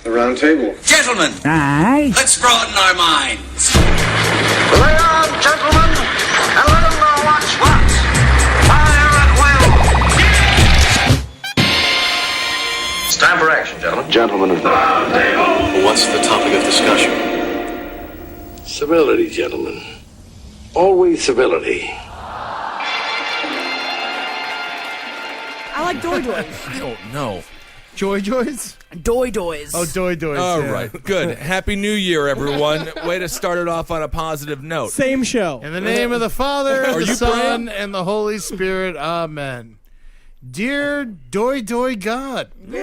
The round table. Gentlemen, Aye. let's broaden our minds. Lay on, gentlemen, and let them know what's what. Fire at will. It's time for action, gentlemen. Gentlemen of the round table. Well, what's the topic of discussion? Civility, gentlemen. Always civility. I like doy-doys. I don't know. Joy-Joys? Doy-doys. Oh, doy-doys. All yeah. right, good. Happy New Year, everyone. Way to start it off on a positive note. Same show. In the name of the Father, Are the you Son, praying? and the Holy Spirit. Amen. Dear doy-doy God. We've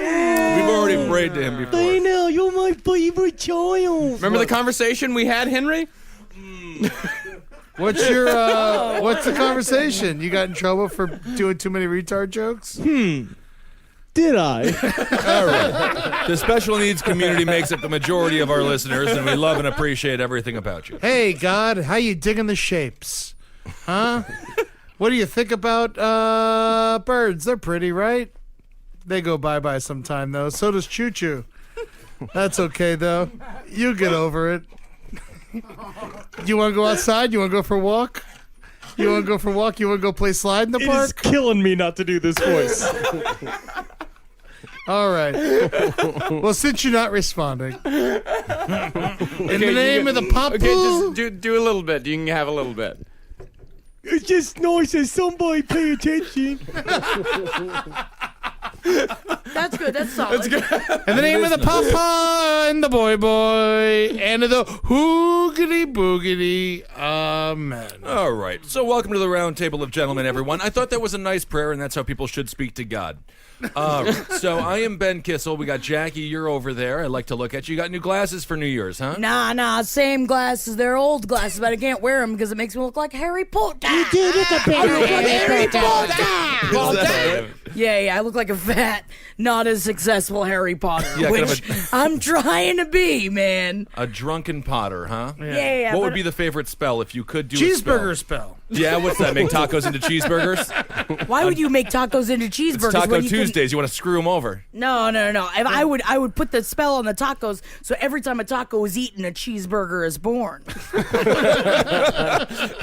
already prayed to him before. know, you're my favorite child. Remember the conversation we had, Henry? What's your, what's the conversation? You got in trouble for doing too many retard jokes? Did I? All right. The special needs community makes up the majority of our listeners, and we love and appreciate everything about you. Hey, God, how you digging the shapes? Huh? What do you think about birds? They're pretty, right? They go bye-bye sometime, though. So does Choo-Choo. That's okay, though. You get over it. You want to go outside? You want to go for a walk? You want to go for a walk? You want to go play slide in the It park? is killing me not to do this voice. All right. Well, since you're not responding, in the name of the Papa. Okay, just do a little bit. You can have a little bit. It's just nice that somebody pay attention. That's good. That's solid. In the name of the Papa and the Boy and of the Hoogity Boogity. Amen. All right. So welcome to the Roundtable of Gentlemen, everyone. I thought that was a nice prayer, and that's how people should speak to God. So I am Ben Kissel. We got Jackie. You're over there. I like to look at you. You got new glasses for New Year's, huh? Nah, same glasses. They're old glasses, but I can't wear them because it makes me look like Harry Potter. You do look a bit like Harry Potter. Yeah, I look like a fat, not as successful Harry Potter, Yeah, kind which of I'm trying to be, man. A drunken Potter, huh? Yeah. What but would be the favorite spell if you could do Cheeseburger a spell. Yeah, what's that? Make tacos into cheeseburgers? Why would you make tacos into cheeseburgers? It's Taco when you can- Tuesdays. You want to screw them over. No. I would put the spell on the tacos, so every time a taco is eaten, a cheeseburger is born.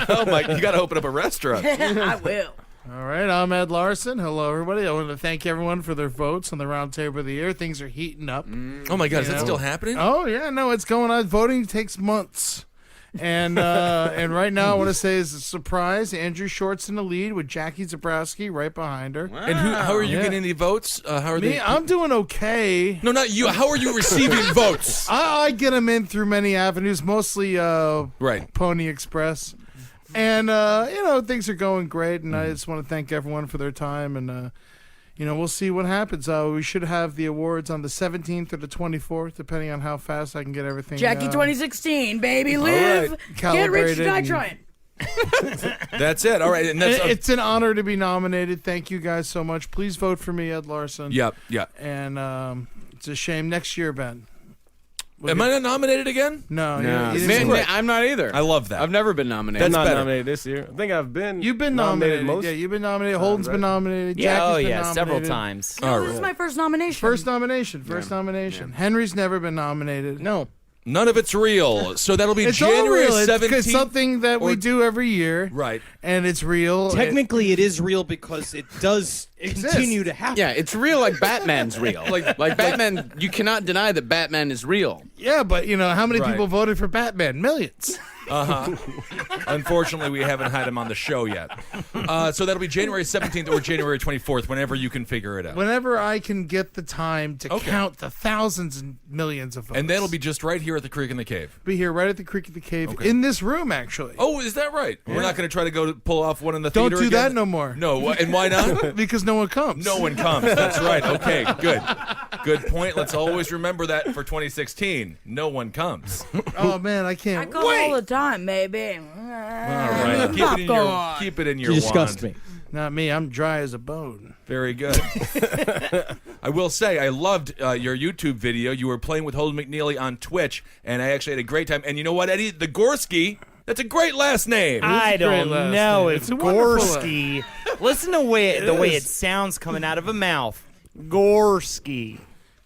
Oh my! You got to open up a restaurant. I will. All right, I'm Ed Larson. Hello, everybody. I want to thank everyone for their votes on the Roundtable of the Year. Things are heating up. Oh my God! Is that still happening? Oh, yeah, no, it's going on. Voting takes months. And right now, I want to say is a surprise. Andrew Short's in the lead with Jackie Zebrowski right behind her. And how are you getting the votes? How are Me, they? I'm doing okay. No, not you. How are you receiving votes? I get them in through many avenues, mostly Right. Pony Express. And, things are going great, and I just want to thank everyone for their time, and, we'll see what happens. We should have the awards on the 17th or the 24th, depending on how fast I can get everything. Jackie 2016, baby, live, get rich, Calibrated die and- trying. That's it. All right, and that's It's an honor to be nominated. Thank you guys so much. Please vote for me, Ed Larson. yeah. And it's a shame. Next year, Ben. Am I not nominated again? No. No. You didn't Man, get- I'm not either. I love that. I've never been nominated. That's I'm not better. nominated this year. I think I've been. You've been nominated. most. Yeah, you've been nominated. Holden's been nominated. Yeah, Jackie's oh been yeah, nominated. several times. All This is right. my first nomination. First nomination. Henry's never been nominated. No. None of it's real. So that'll be It's January all real. 17th. It's something that we do every year. Right. And it's real. Technically, it is real because it does continue to happen. Yeah, it's real like Batman's real. Like Batman, you cannot deny that Batman is real. Yeah, but how many Right. people voted for Batman? Millions. Unfortunately, we haven't had him on the show yet. So that'll be January 17th or January 24th, whenever you can figure it out. Whenever I can get the time to Okay. count the thousands and millions of votes. And that'll be just right here at the Creek in the Cave. Be here right at the Creek of the Cave Okay. in this room, actually. Oh, is that right? We're not going to try to go pull off one in the Don't theater do again? that no more. No, and why not? Because no one comes. No one comes. That's right. Okay, good. Good point. Let's always remember that for 2016. No one comes. Oh, man, I can't I come all the time, baby. All right. Keep it in your You disgust wand. me. Not me. I'm dry as a bone. Very good. I will say, I loved your YouTube video. You were playing with Holden McNeely on Twitch, and I actually had a great time. And you know what, Eddie? The Gorski, that's a great last name. I don't last know. name. It's It's a wonderful Gorski. Listen to the way it sounds coming out of a mouth. Gorski.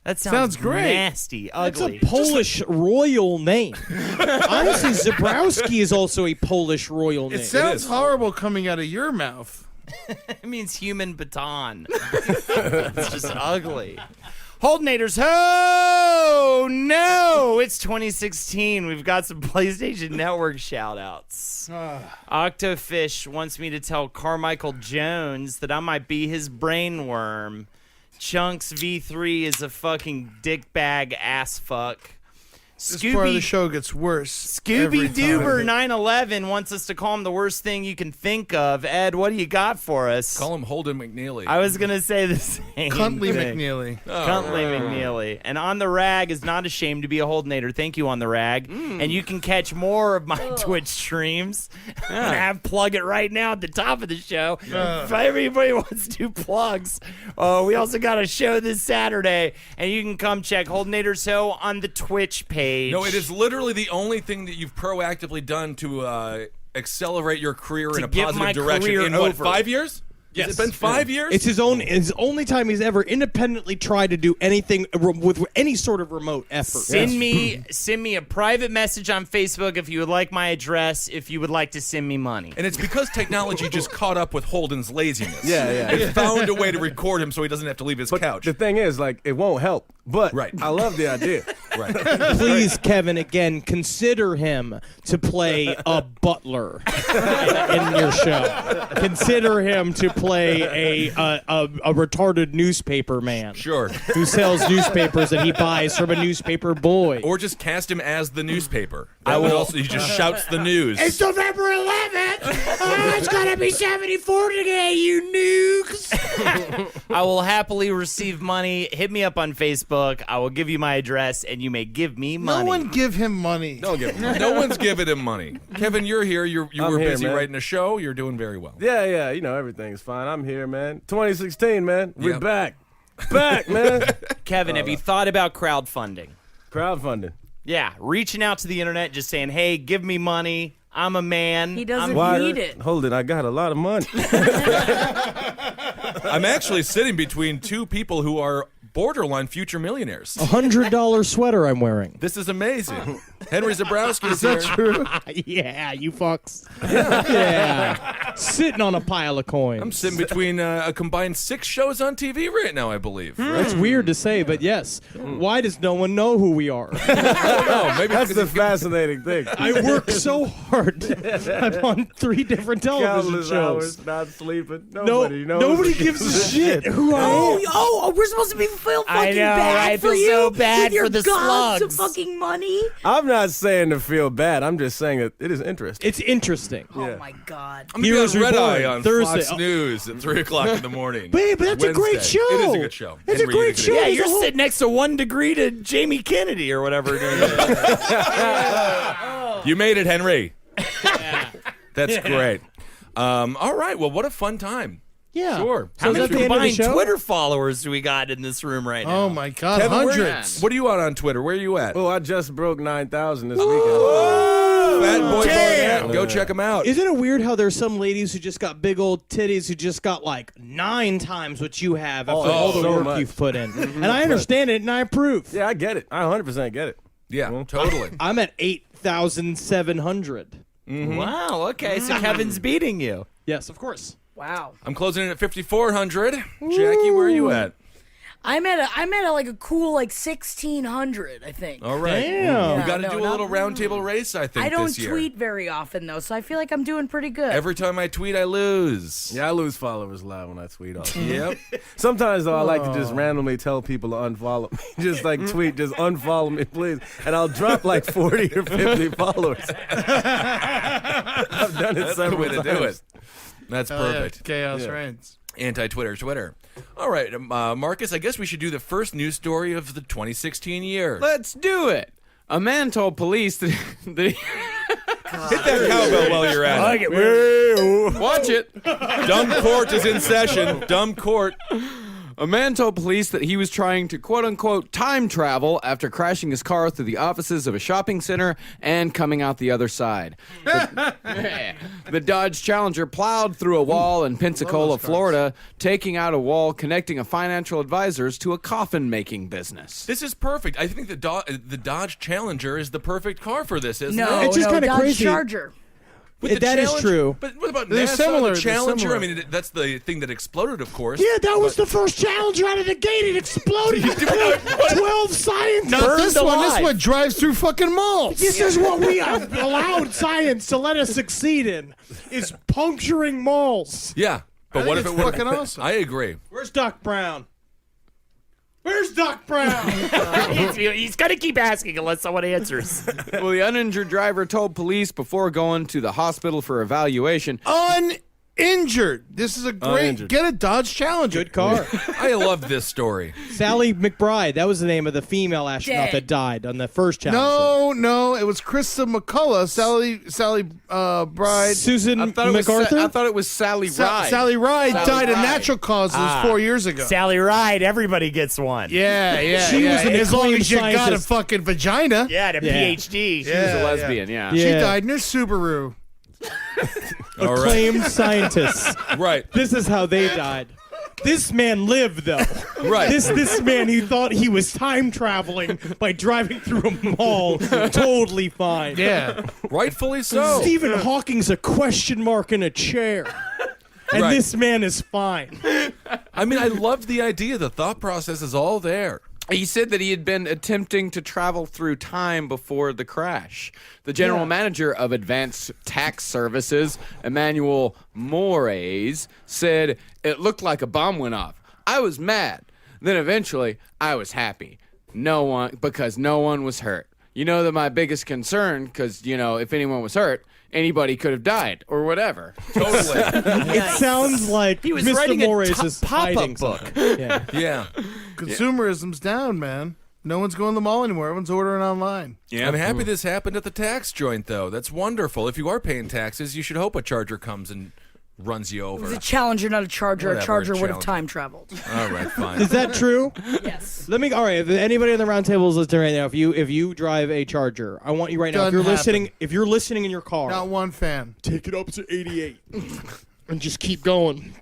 That sounds great. nasty, That's ugly. a Polish royal name. Honestly, Zebrowski is also a Polish royal name. It sounds horrible coming out of your mouth. It means human baton. It's just ugly. Holdenators, ho! No! It's 2016. We've got some PlayStation Network shout-outs. Octofish wants me to tell Carmichael Jones that I might be his brainworm. Chunks V3 is a fucking dickbag ass fuck. This part of the show gets worse. Scooby Doober 911 wants us to call him the worst thing you can think of. Ed, what do you got for us? Call him Holden McNeely. I was gonna say the same. Cuntley thing. McNeely. Cuntley McNeely. And On the Rag is not ashamed to be a Holdenator. Thank you, On the Rag. And you can catch more of my Twitch streams. Plug it right now at the top of the show. If everybody wants to do plugs. We also got a show this Saturday, and you can come check Holdenator Show on the Twitch page. No, it is literally the only thing that you've proactively done to accelerate your career in a get positive my direction career in what, over. 5 years? Yes. Has it been 5 years? It's his only time he's ever independently tried to do anything with any sort of remote effort. Send me a private message on Facebook if you would like my address, if you would like to send me money. And it's because technology just caught up with Holden's laziness. Yeah. It found a way to record him so he doesn't have to leave his couch. The thing is, like, it won't help. But Right. I love the idea. Right. Please, Kevin, again, consider him to play a butler in your show. Consider him to play a retarded newspaper man. Sure. Who sells newspapers that he buys from a newspaper boy. Or just cast him as the newspaper. That would also, he just shouts the news. It's November 11th. It's gonna be 74 today, you nukes. I will happily receive money. Hit me up on Facebook. I will give you my address, and you may give me money. No one give him money. Don't get me. No one's giving him money. Kevin, you're here. You were here, busy man. writing a show. You're doing very well. Yeah, you know, everything's fine. I'm here, man. 2016, man. We're Yep. back. Back, man. Kevin, have you thought about crowdfunding? Crowdfunding. Yeah, reaching out to the internet, just saying, hey, give me money. I'm a man. He doesn't Why? need it. Hold it. I got a lot of money. I'm actually sitting between two people who are borderline future millionaires. $100 sweater I'm wearing. This is amazing. Henry Zebrowski is here. True. Yeah, you fucks. Yeah. Sitting on a pile of coins. I'm sitting between a combined 6 shows on TV right now, I believe. Right? That's weird to say, but yes. Why does no one know who we are? I don't know. Maybe That's because the fascinating thing. I work so hard. I'm on 3 different television Countless shows. hours, not sleeping. Nobody Nobody gives a shit who I am. Oh, we're supposed to be feel I fucking know, bad right? for Feel you so bad with your for the gobs of slugs. fucking money. I'm not saying to feel bad. I'm just saying that it is interesting. It's interesting. Oh my god. I'm going to be Heroes on Red Reborn, Eye on Thursday. Fox News at 3 o'clock in the morning. Babe, but that's a great Wednesday. show. It is a good show. It's a Henry, great you show. did Yeah, it. you're sitting next to 1 degree to Jamie Kennedy or whatever. You made it, Henry. That's great. All right. Well, what a fun time. Yeah. Sure. How is many that the end of the combined show? Twitter followers do we got in this room right now? Oh my God, Kevin, hundreds. What are you on Twitter? Where are you at? Oh, I just broke 9,000 this weekend. Fat Boy damn. Barnett. Go check him out. Isn't it weird how there's some ladies who just got big old titties who just got like 9 times what you have after all the so work much. you've put in? And I understand it and I approve. Yeah, I get it. I 100% get it. Yeah, totally. I'm at 8,700. Wow, okay, so Kevin's beating you. Yes, of course. Wow. I'm closing in at 5,400. Jackie, where are you at? I'm at like a cool like 1,600, I think. All right. Damn. We got to no, do a not- little roundtable race, I think, I don't this year. tweet very often though, so I feel like I'm doing pretty good. Every time I tweet, I lose. Yeah, I lose followers live when I tweet off. Yep. Sometimes, though, I like to just randomly tell people to unfollow me. Just like tweet, just unfollow me, please. And I'll drop like 40 or 50 followers. I've done it That's the several way to do times. it. That's perfect. Chaos Yeah. reigns. Anti-Twitter, Twitter. All right, Marcus, I guess we should do the first news story of the 2016 year. Let's do it. A man told police that he... Hit that cowbell while you're at it. Watch it. Dumb court is in session. Dumb court. A man told police that he was trying to quote-unquote time travel after crashing his car through the offices of a shopping center and coming out the other side. The Dodge Challenger plowed through a wall in Pensacola, Florida, taking out a wall connecting a financial advisors to a coffin-making business. This is perfect. I think the Dodge Challenger is the perfect car for this, isn't No, it? It's just kinda Dodge crazy. Charger. With That is Challenger- true. But what about They're NASA, similar, the they're Challenger? similar. I mean, that's the thing that exploded, of course. Yeah, that was the first Challenger out of the gate. It exploded. 12 scientists. Not this one. This one drives through fucking malls. This is what we have allowed science to let us succeed in, is puncturing malls. Yeah, but I what think if it it's were? fucking awesome. I agree. Where's Doc Brown? Where's Doc Brown? He's gonna keep asking unless someone answers. Well, the uninjured driver told police before going to the hospital for evaluation. Uninjured. This is a great. Uninjured. Get a Dodge Challenger. Good car. I love this story. Sally McBride. That was the name of the female astronaut that died on the first Challenger. No, it was Krista McCullough. Sally Bride. Susan I thought MacArthur? it was Sally Ride. Sally Ride died of Ride. natural causes 4 years ago. Sally Ride, everybody gets one. Yeah. She was an as long acclaimed as you got a scientist. fucking vagina. Yeah, and a PhD. She was a lesbian, yeah. She Yeah. died in her Subaru. All right. Acclaimed scientists. Right. This is how they died. This man lived, though. Right. This man, he thought he was time traveling by driving through a mall. Totally fine. Yeah. Rightfully so. Stephen Hawking's a question mark in a chair. And Right. this man is fine. I mean, I love the idea. The thought process is all there. He said that he had been attempting to travel through time before the crash. The general manager of Advanced Tax Services, Emmanuel Moraes, said, "It looked like a bomb went off. I was mad. Then eventually, I was happy. Because no one was hurt. You know that my biggest concern, because, if anyone was hurt, anybody could have died or whatever." Totally. It sounds like He was Mr. writing a Moraes is pop-up hiding book. something. Yeah. Yeah. Consumerism's down, man. No one's going to the mall anymore. Everyone's ordering online. I'm happy this happened at the tax joint, though. That's wonderful. If you are paying taxes, you should hope a Charger comes and runs you It was over. a Challenger, not a Charger. Whatever, a Charger would have Challenger. time traveled. All right, fine. Is that true? Yes. All right. If anybody on the round table is listening right now, if you drive a Charger, I want you right now. Doesn't If you're listening in your car, Not one fan. take it up to 88 and just keep going.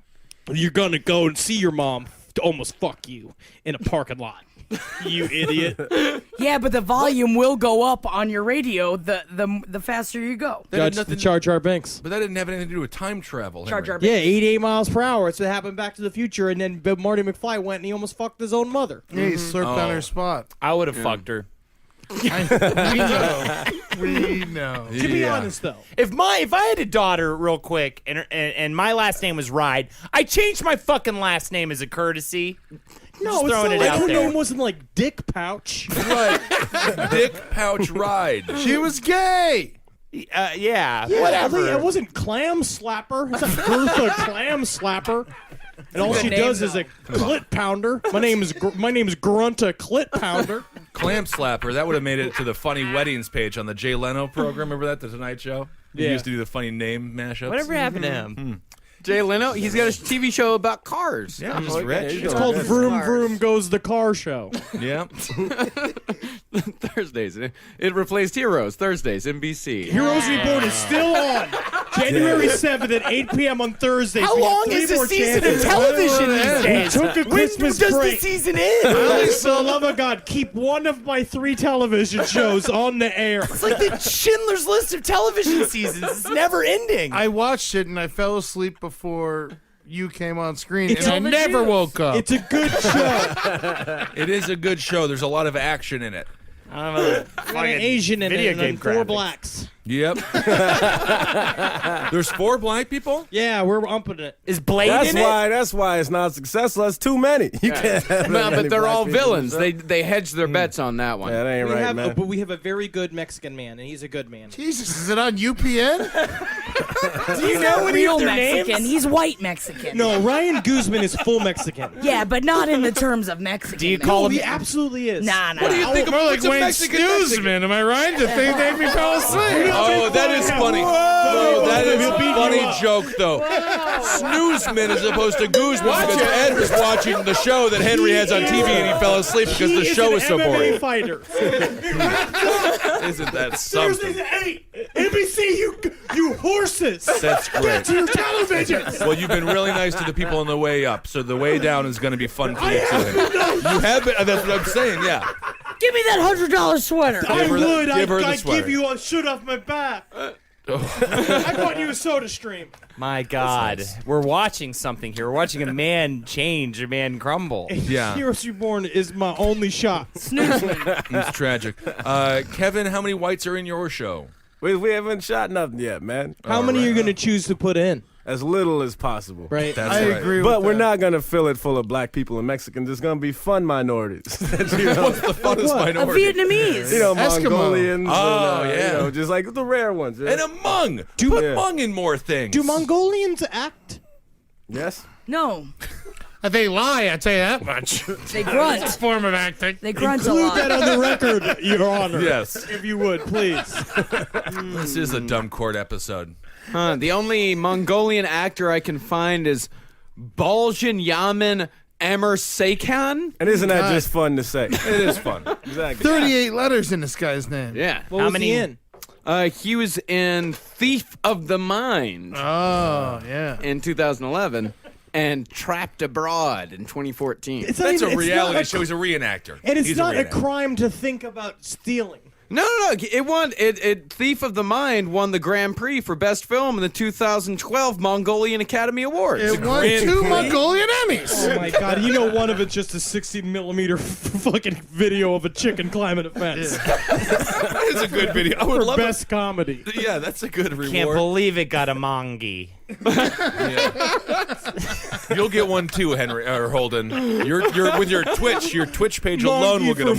You're gonna go and see your mom to almost fuck you in a parking lot. You idiot. Yeah, but the volume will go up on your radio the faster you go. That had Judge nothing- the Jar Jar Binks. But that didn't have anything to do with time travel. Jar Henry. Jar Yeah, Binks. 88 miles per hour. It's what happened Back to the Future, and then Marty McFly went and he almost fucked his own mother. Yeah, he slurped on her spot. I would have fucked her. We know. We know. To be honest, though, If I had a daughter, real quick, and my last name was Ride, I changed my fucking last name as a courtesy. no, Just it's throwing not it like out her there. name wasn't like Dick Pouch. Right. Dick Pouch Ride. She was gay. Yeah, Yeah, whatever. It wasn't Clam Slapper. It's not Gertha Clam Slapper. And all she does is a clit pounder. My name is Grunta Clit Pounder. Clam Slapper. That would have made it to the Funny Weddings page on the Jay Leno program. Remember that, The Tonight Show? He Yeah. used to do the funny name mashups. Whatever happened to him? Jay Leno, he's got a TV show about cars. Yeah, I'm just rich. It's called Vroom Vroom Goes the Car Show. Yeah. Thursdays. It replaced Heroes. Thursdays, NBC. Heroes Reborn is still on. January 7th at 8 p.m. on Thursdays. How We have long 3 is the more season of chances. television these days? took a When Christmas does break. the season end? Please, for the love of God, keep one of my 3 television shows on the air. It's like the Schindler's List of television seasons. It's never ending. I watched it and I fell asleep before you came on screen, It's and I all the never juice. woke up. It's a good show. It is a good show. There's a lot of action in it. I don't know. An Asian in video it, game and 4 graphics. blacks. Yep. There's 4 black people? Yeah, we're umping it. Is Blade That's in it? why it's not successful. That's too many. You can't have No, that many but they're black all people. villains. They hedged their bets on that one. That ain't right, man. But we have a very good Mexican man, and he's a good man. Jesus, is it on UPN? Do you know any Real of their Mexican. names? He's white Mexican. No, Ryan Guzman is full Mexican. Yeah, but not in the terms of Mexican. Do you call Oh, him? he absolutely is. Nah. What do you think of More like what's a Wayne Mexican Newsman, am I right? The thing made me fall asleep. Oh, that is funny. No, that is a funny joke, though. Snoozman as opposed to Guzman because Ed was watching the show that Henry has on TV and he fell asleep because the show is so boring. Fighter. Isn't that something? Hey, NBC, you horses! That's great. Get to your televisions! Well, you've been really nice to the people on the way up, so the way down is going to be fun for you too. You have been. That's what I'm saying. Yeah. Give me that $100 sweater. I would. Give her the I'd sweater. give you a shoot off my back. I bought you a soda stream. My God, we're watching something here. We're watching a man change, a man crumble. Yeah. Heroes Reborn is my only shot. It's tragic. Kevin, how many whites are in your show? We haven't shot nothing yet, man. How many are you going to choose to put in? As little as possible. Right. That's I right. agree with But that. we're not going to fill it full of black people and Mexicans. It's going to be fun minorities. You know? What's the funnest A minority? Vietnamese. You know, Eskimo. Mongolians. Oh, and, yeah. You know, just like the rare ones. Yeah. And a Hmong. Put Hmong in more things. Do Mongolians act? Yes. No, They lie, I tell you that much. they grunt. Form of acting. They grunt a Include lot. that on the record, Your Honor. Yes. If you would, please. This is a dumb court episode. The only Mongolian actor I can find is Baljan Yamin Amirsakan. And isn't that just fun to say? It is fun. Exactly. 38 letters in this guy's name. Yeah. What How was many- he in? He was in Thief of the Mind Oh, yeah. in 2011 and Trapped Abroad in 2014. It's not That's even- a it's reality not show. He's a reenactor. And it's He's not a reenactor. crime to think about stealing. No. It won. Thief of the Mind won the Grand Prix for Best Film in the 2012 Mongolian Academy Awards. It won Grand 2 Prix. Mongolian Emmys. Oh my God! You know, one of it's just a 60mm fucking video of a chicken climbing a fence. It's a good video. I would For love best comedy. it. Yeah, that's a good reward. Can't believe it got a mongi. You'll get one too, Henry or Holden. You're with your Twitch page alone will get a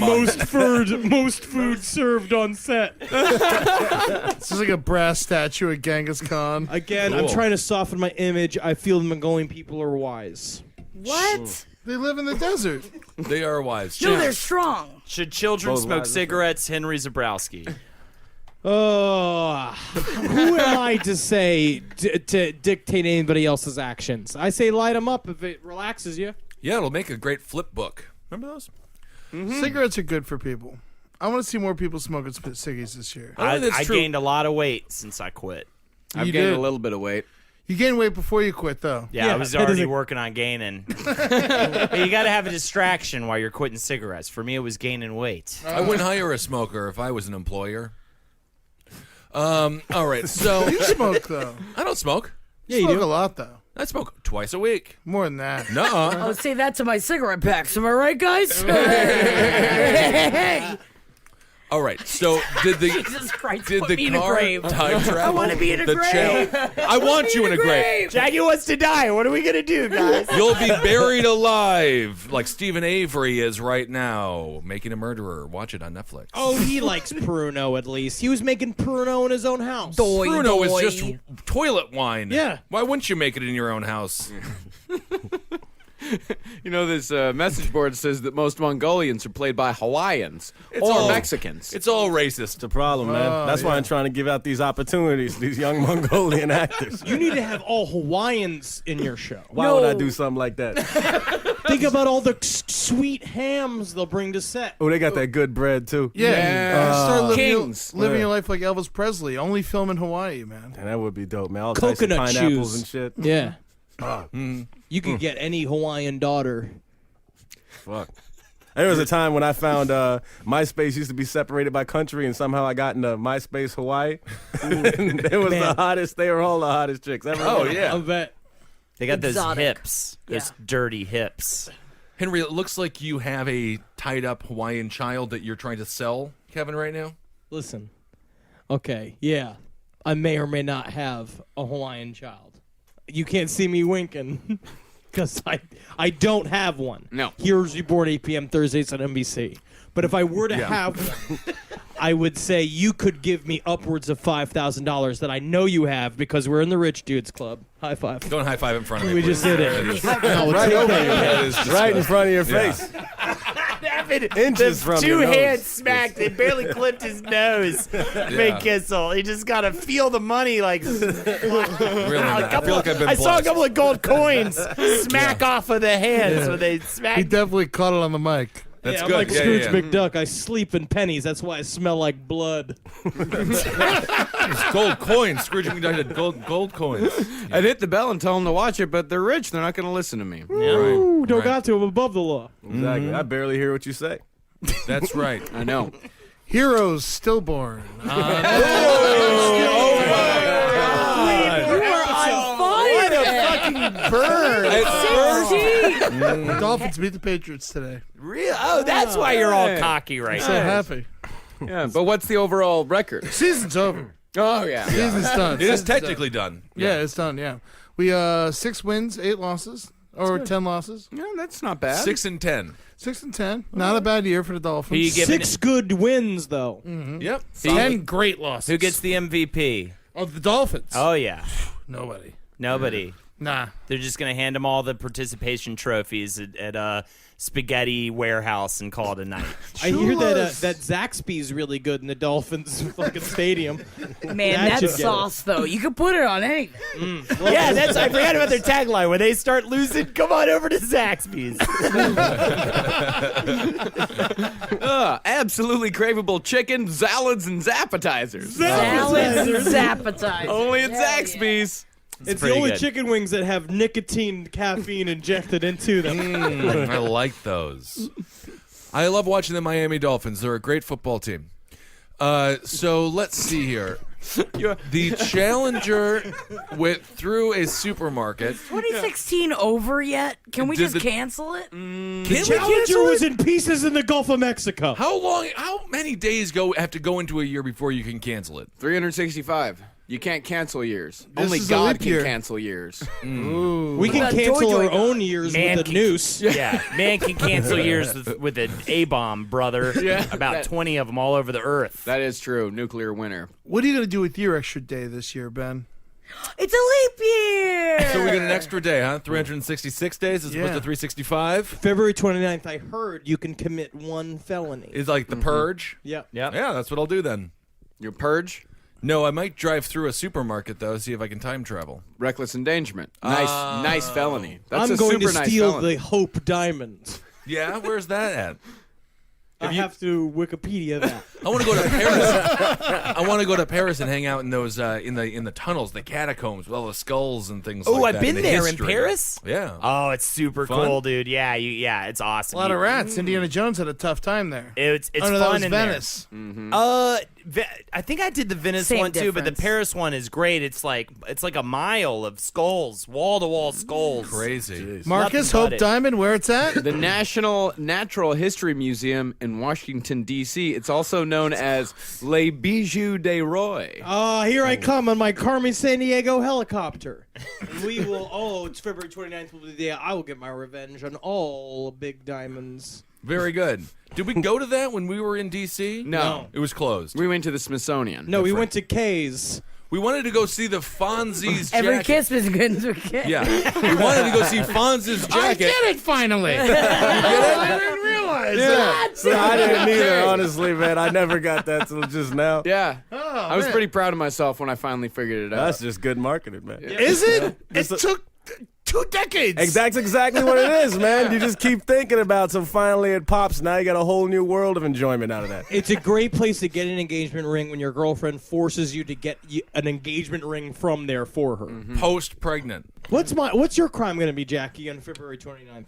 for most food served on set. This is like a brass statue of Genghis Khan. Again, I'm Cool. trying to soften my image. I feel the Mongolian people are wise. What? They live in the desert. They are wise. No, they're strong. Should children Both smoke lives are cigarettes? Henry Zebrowski. Who am I to say to dictate anybody else's actions? I say light them up if it relaxes you. Yeah, it'll make a great flip book. Remember those? Cigarettes are good for people. I want to see more people smoking ciggies this year. I think that's true. gained a lot of weight since I quit. I've You gained did. a little bit of weight. You gained weight before you quit, though. Yeah, Yeah, I was that already is a- working on gaining. But you got to have a distraction while you're quitting cigarettes. For me, it was gaining weight. I wouldn't hire a smoker if I was an employer. All right, so You smoke, though. I don't smoke. Yeah, you Smoke do. a lot, though. I smoke twice a week. More than that. Nuh-uh. I'll say that to my cigarette packs. Am I right, guys? Hey, All right, so did the Jesus Christ, did put the me in a car grave. time travel? I want to be in a the grave. I want you in a grave. Jackie wants to die. What are we going to do, guys? You'll be buried alive, like Stephen Avery is right now, making a murderer. Watch it on Netflix. Oh, he likes Pruno at least. He was making Pruno in his own house. Bruno is just toilet wine. Yeah. Why wouldn't you make it in your own house? You know, this message board says that most Mongolians are played by Hawaiians or all- Mexicans. It's all racist. The problem, man. That's why I'm trying to give out these opportunities to these young Mongolian actors. You need to have all Hawaiians in your show. Why would I do something like that? Think about all the sweet hams they'll bring to set. Oh, they got that good bread, too. Yeah. Start living, Kings. your life like Elvis Presley. Only film in Hawaii, man. And that would be dope, man. All types of Coconut pineapples shoes. and shit. Yeah. You could get any Hawaiian daughter. Fuck. There was a time when I found MySpace used to be separated by country, and somehow I got into MySpace Hawaii. And it was the Man. hottest. They were all the hottest chicks ever. Oh, yeah. I bet. They got those Exotic. hips. Those dirty hips. Henry, it looks like you have a tied-up Hawaiian child that you're trying to sell, Kevin, right now. Listen. Okay, yeah. I may or may not have a Hawaiian child. You can't see me winking because I don't have one. No. Heroes Reborn 8 p.m. Thursdays on NBC. But if I were to have one, I would say you could give me upwards of $5,000 that I know you have because we're in the Rich Dudes Club. High five. Don't high-five in front of me, We please. just did it. No, it's Right over okay. you. That is Right in front of your Yeah. face. happened? Inches The from two your nose. hands smacked. It barely clipped his nose. Ben Kissel. He just got to feel the money like. Really, I feel like I've been I saw a blessed. couple of gold coins smack off of the hands when they He smacked. definitely caught it on the mic. That's I'm good. like Yeah, Scrooge yeah. McDuck. I sleep in pennies. That's why I smell like blood. It's gold coins. Scrooge McDuck had gold coins. I'd hit the bell and tell them to watch it, but they're rich. They're not going to listen to me. Ooh, don't Right. got to. I'm above the law. Exactly. I barely hear what you say. That's right. I know. Heroes stillborn. You are on fire. Fucking bird. The Dolphins beat the Patriots today. Real? Oh, that's why you're all cocky right So now. happy. Yeah, but what's the overall record? Season's over. Oh, yeah. Season's done. It is Season's done. technically done. Yeah, it's done. Yeah, we 6 wins, 8 losses, or 10 losses. Yeah, that's not bad. 6 and 10. 6 and 10. Not a bad year for the Dolphins. Who you giving 6 good wins, though. Yep. 10 great losses. Who gets the MVP? Oh, the Dolphins. Oh yeah, Nobody. nobody. Nah. They're just gonna hand them all the participation trophies at Spaghetti Warehouse and call it a night. I hear that Chulas. that Zaxby's really good in the Dolphins fucking stadium. Man, That should that get sauce, though. You could put it on anything. Yeah, that's. I forgot about their tagline. When they start losing, come on over to Zaxby's. Absolutely craveable chicken, salads, and appetizers. Salads and appetizers. Only at Hell yeah. Zaxby's. It's the pretty only good. chicken wings that have nicotine, caffeine injected into them. I like those. I love watching the Miami Dolphins. They're a great football team. So let's see here. The Challenger went through a supermarket. 2016 over yet? Can we Did just the- cancel it? The Challenger was in pieces in the Gulf of Mexico. How many days have to go into a year before you can cancel it? 365. You can't cancel years. This Only is a God leap can year. cancel years. We can about cancel Joy our Joy own years Man with a can- noose. Yeah, man can cancel years with an A-bomb, brother. Yeah. About 20 of them all over the earth. That is true. Nuclear winter. What are you going to do with your extra day this year, Ben? It's a leap year. So we get an extra day, huh? 366 days as opposed Yeah. to 365? February 29th, I heard you can commit 1 felony. Is like the purge? Yep. Yep. Yeah, that's what I'll do then. Your purge? No, I might drive through a supermarket though, see if I can time travel. Reckless endangerment. Nice felony. That's I'm a going super to nice steal felony. the Hope Diamond. Yeah, where's that at? I have to Wikipedia that. I want to go to Paris. I want to go to Paris and hang out in those in the tunnels, the catacombs with all the skulls and things. Oh, like I've that, been and the there history. in Paris. Yeah. Oh, it's super Fun? cool, dude. Yeah, it's awesome. A lot of rats. Indiana Jones had a tough time there. It's oh, no, that fun was in Venice. I think I did the Venice Same one too, but the difference. Paris one is great. It's like a mile of skulls, wall to wall skulls. Crazy. Marcus, Nothing but Hope it. Diamond, where it's at? The National Natural History Museum in Washington, D.C. It's also known as Les Bijoux des Rois. Oh, here I come on my Carmen San Diego helicopter. We will. Oh, it's February 29th. Will be the day I will get my revenge on all big diamonds. Very good. Did we go to that when we were in D.C.? No. It was closed. We went to the Smithsonian. No, we went to K's. We wanted to go see the Fonzie's Every jacket. kiss is good to a kiss. Yeah. We wanted to go see Fonzie's jacket. it finally. You get it? I didn't realize that. Yeah, I didn't either, honestly, man. I never got that till just now. Yeah. I was pretty proud of myself when I finally figured it out. That's just good marketing, man. Is it? It took 2 decades. That's exactly what it is, man. You just keep thinking about, so finally it pops. Now you got a whole new world of enjoyment out of that. It's a great place to get an engagement ring when your girlfriend forces you to get an engagement ring from there for her. Post pregnant. What's your crime going to be, Jackie, on February 29th?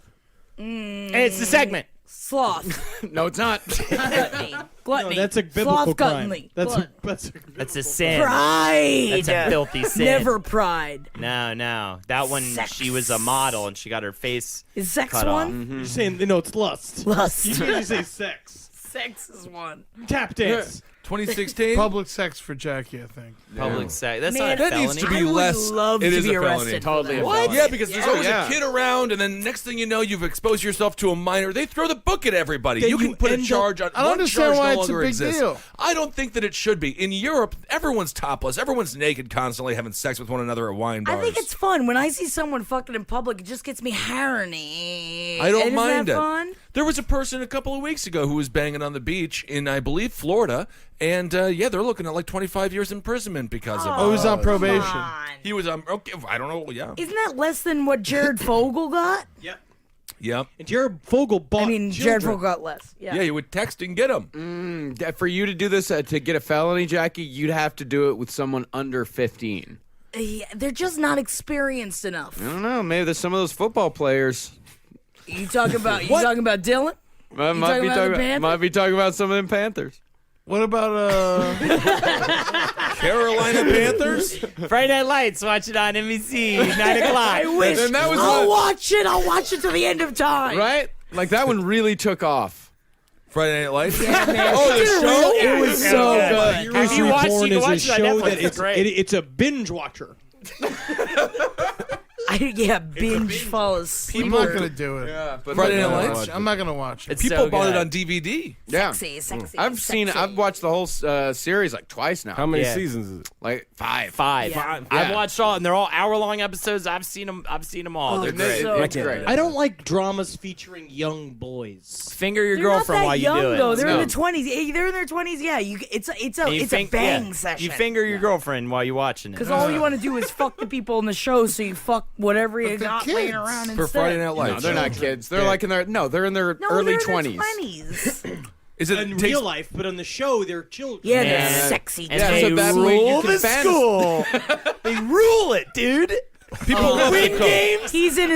And it's the segment. Sloth. No, it's not. Gluttony. Gluttony. No, that's a biblical Sloth, crime. gluttony. That's Glut- That's a sin. pride. That's a filthy sin. Never pride. No. That one, Sex. she was a model and she got her face Is sex cut one? off. You're saying, no, it's lust. Lust. You usually say sex. Sex is one. Tap dance. 2016? Public sex for Jackie, I think. Public sex. That's Man, not a That needs felony. to be I would less. love it to is be a felony. arrested. Totally a for that. felony. Yeah, because there's always yeah. a kid around, and then next thing you know, you've exposed yourself to a minor. They throw the book at everybody. Then You can you put a end up- charge on. I don't one understand charge why no it's a longer big exists. deal. I don't think that it should be. In Europe, everyone's topless. Everyone's naked constantly, having sex with one another at wine bars. I think it's fun. When I see someone fucking in public, it just gets me horny. I don't Isn't mind that it. fun? There was a person a couple of weeks ago who was banging on the beach in, I believe, Florida, and yeah, they're looking at like 25 years imprisonment because of it. Oh, he's on probation. He was on. Okay, I don't know. Yeah. Isn't that less than what Jared Fogle got? Yep. Yep. And Jared Fogle bought Jared Fogle got less. Yeah. Yeah, you would text and get them. For you to do this, to get a felony, Jackie, you'd have to do it with someone under 15. Yeah, they're just not experienced enough. I don't know. Maybe there's some of those football players. You talking about Dylan? Might be talking about some of them Panthers. What about Carolina Panthers? Friday Night Lights, watch it on NBC, 9 o'clock. I wish. And that was I'll watch it. I'll watch it till the end of time. Right? Like that one really took off. Friday Night Lights? Yeah, man. Oh, the show? It was so good. Have you watched it? You can watch it on show Netflix. that It's great. it's a binge watcher. Binge fall asleep. I'm not gonna do it. Yeah, but Friday Night I'm Lights? not not gonna watch it. It's People so bought good. it on DVD. yeah. Sexy. I've watched the whole series like twice now. How many Yeah. seasons is it? Like 5. 5. Yeah. I've watched all, and they're all hour-long episodes. I've seen them all. They're it's great. so It's good. great. I don't like dramas featuring young boys. Finger your They're girlfriend not that while you young, do it. though. They're No. in their 20s. They're in their 20s. Yeah, it's a bang session. You finger your girlfriend while you're watching it. Because all you want to do is fuck the people in the show, so you fuck whatever you they're got laying kids. around For instead. Friday Night No, Lights. they're not kids. They're like in their they're in their No, early they're in 20s. their 20s. Is it In takes- real life, but on the show, they're children. Yeah, Yeah. they're sexy. And Yeah, they so that way you rule can the fantasy. school. They rule it, dude. People love the Win Coke. games. He's in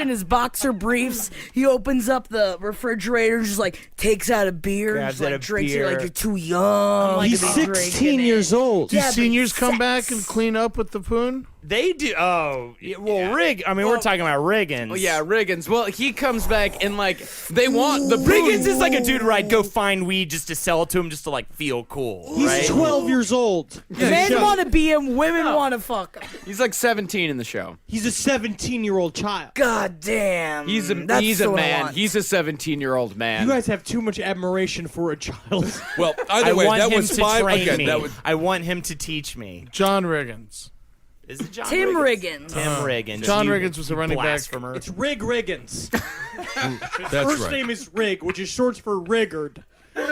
his boxer briefs. He opens up the refrigerator, just like takes out a beer, Grabs just like out a drinks it beer. like you're too young. He's to be drinking 16 it. years old. Do Yeah, but seniors come sex. back and clean up with the poon? They do. Oh, yeah, well, Rig. I mean, we're talking about Riggins. Oh yeah, Riggins. Well, he comes back and like they want the Riggins is like a dude where I'd go find weed just to sell it to him, just to like feel cool. He's right? 12 years old. Men want to be him. Women want to fuck him. He's like 17 in the show. He's a 17-year-old child. God damn. He's a That's what I man. want. He's a 17-year-old man. You guys have too much admiration for a child. Well, I either way, want that him was to 5. train Again, me. that was I want him to teach me. John Riggins. Is it John Tim Riggins? Riggins. Tim Riggins. John You Riggins was a running back. blasphemer. It's Rig Riggins. His That's first right. name is Rig, which is short for Riggard.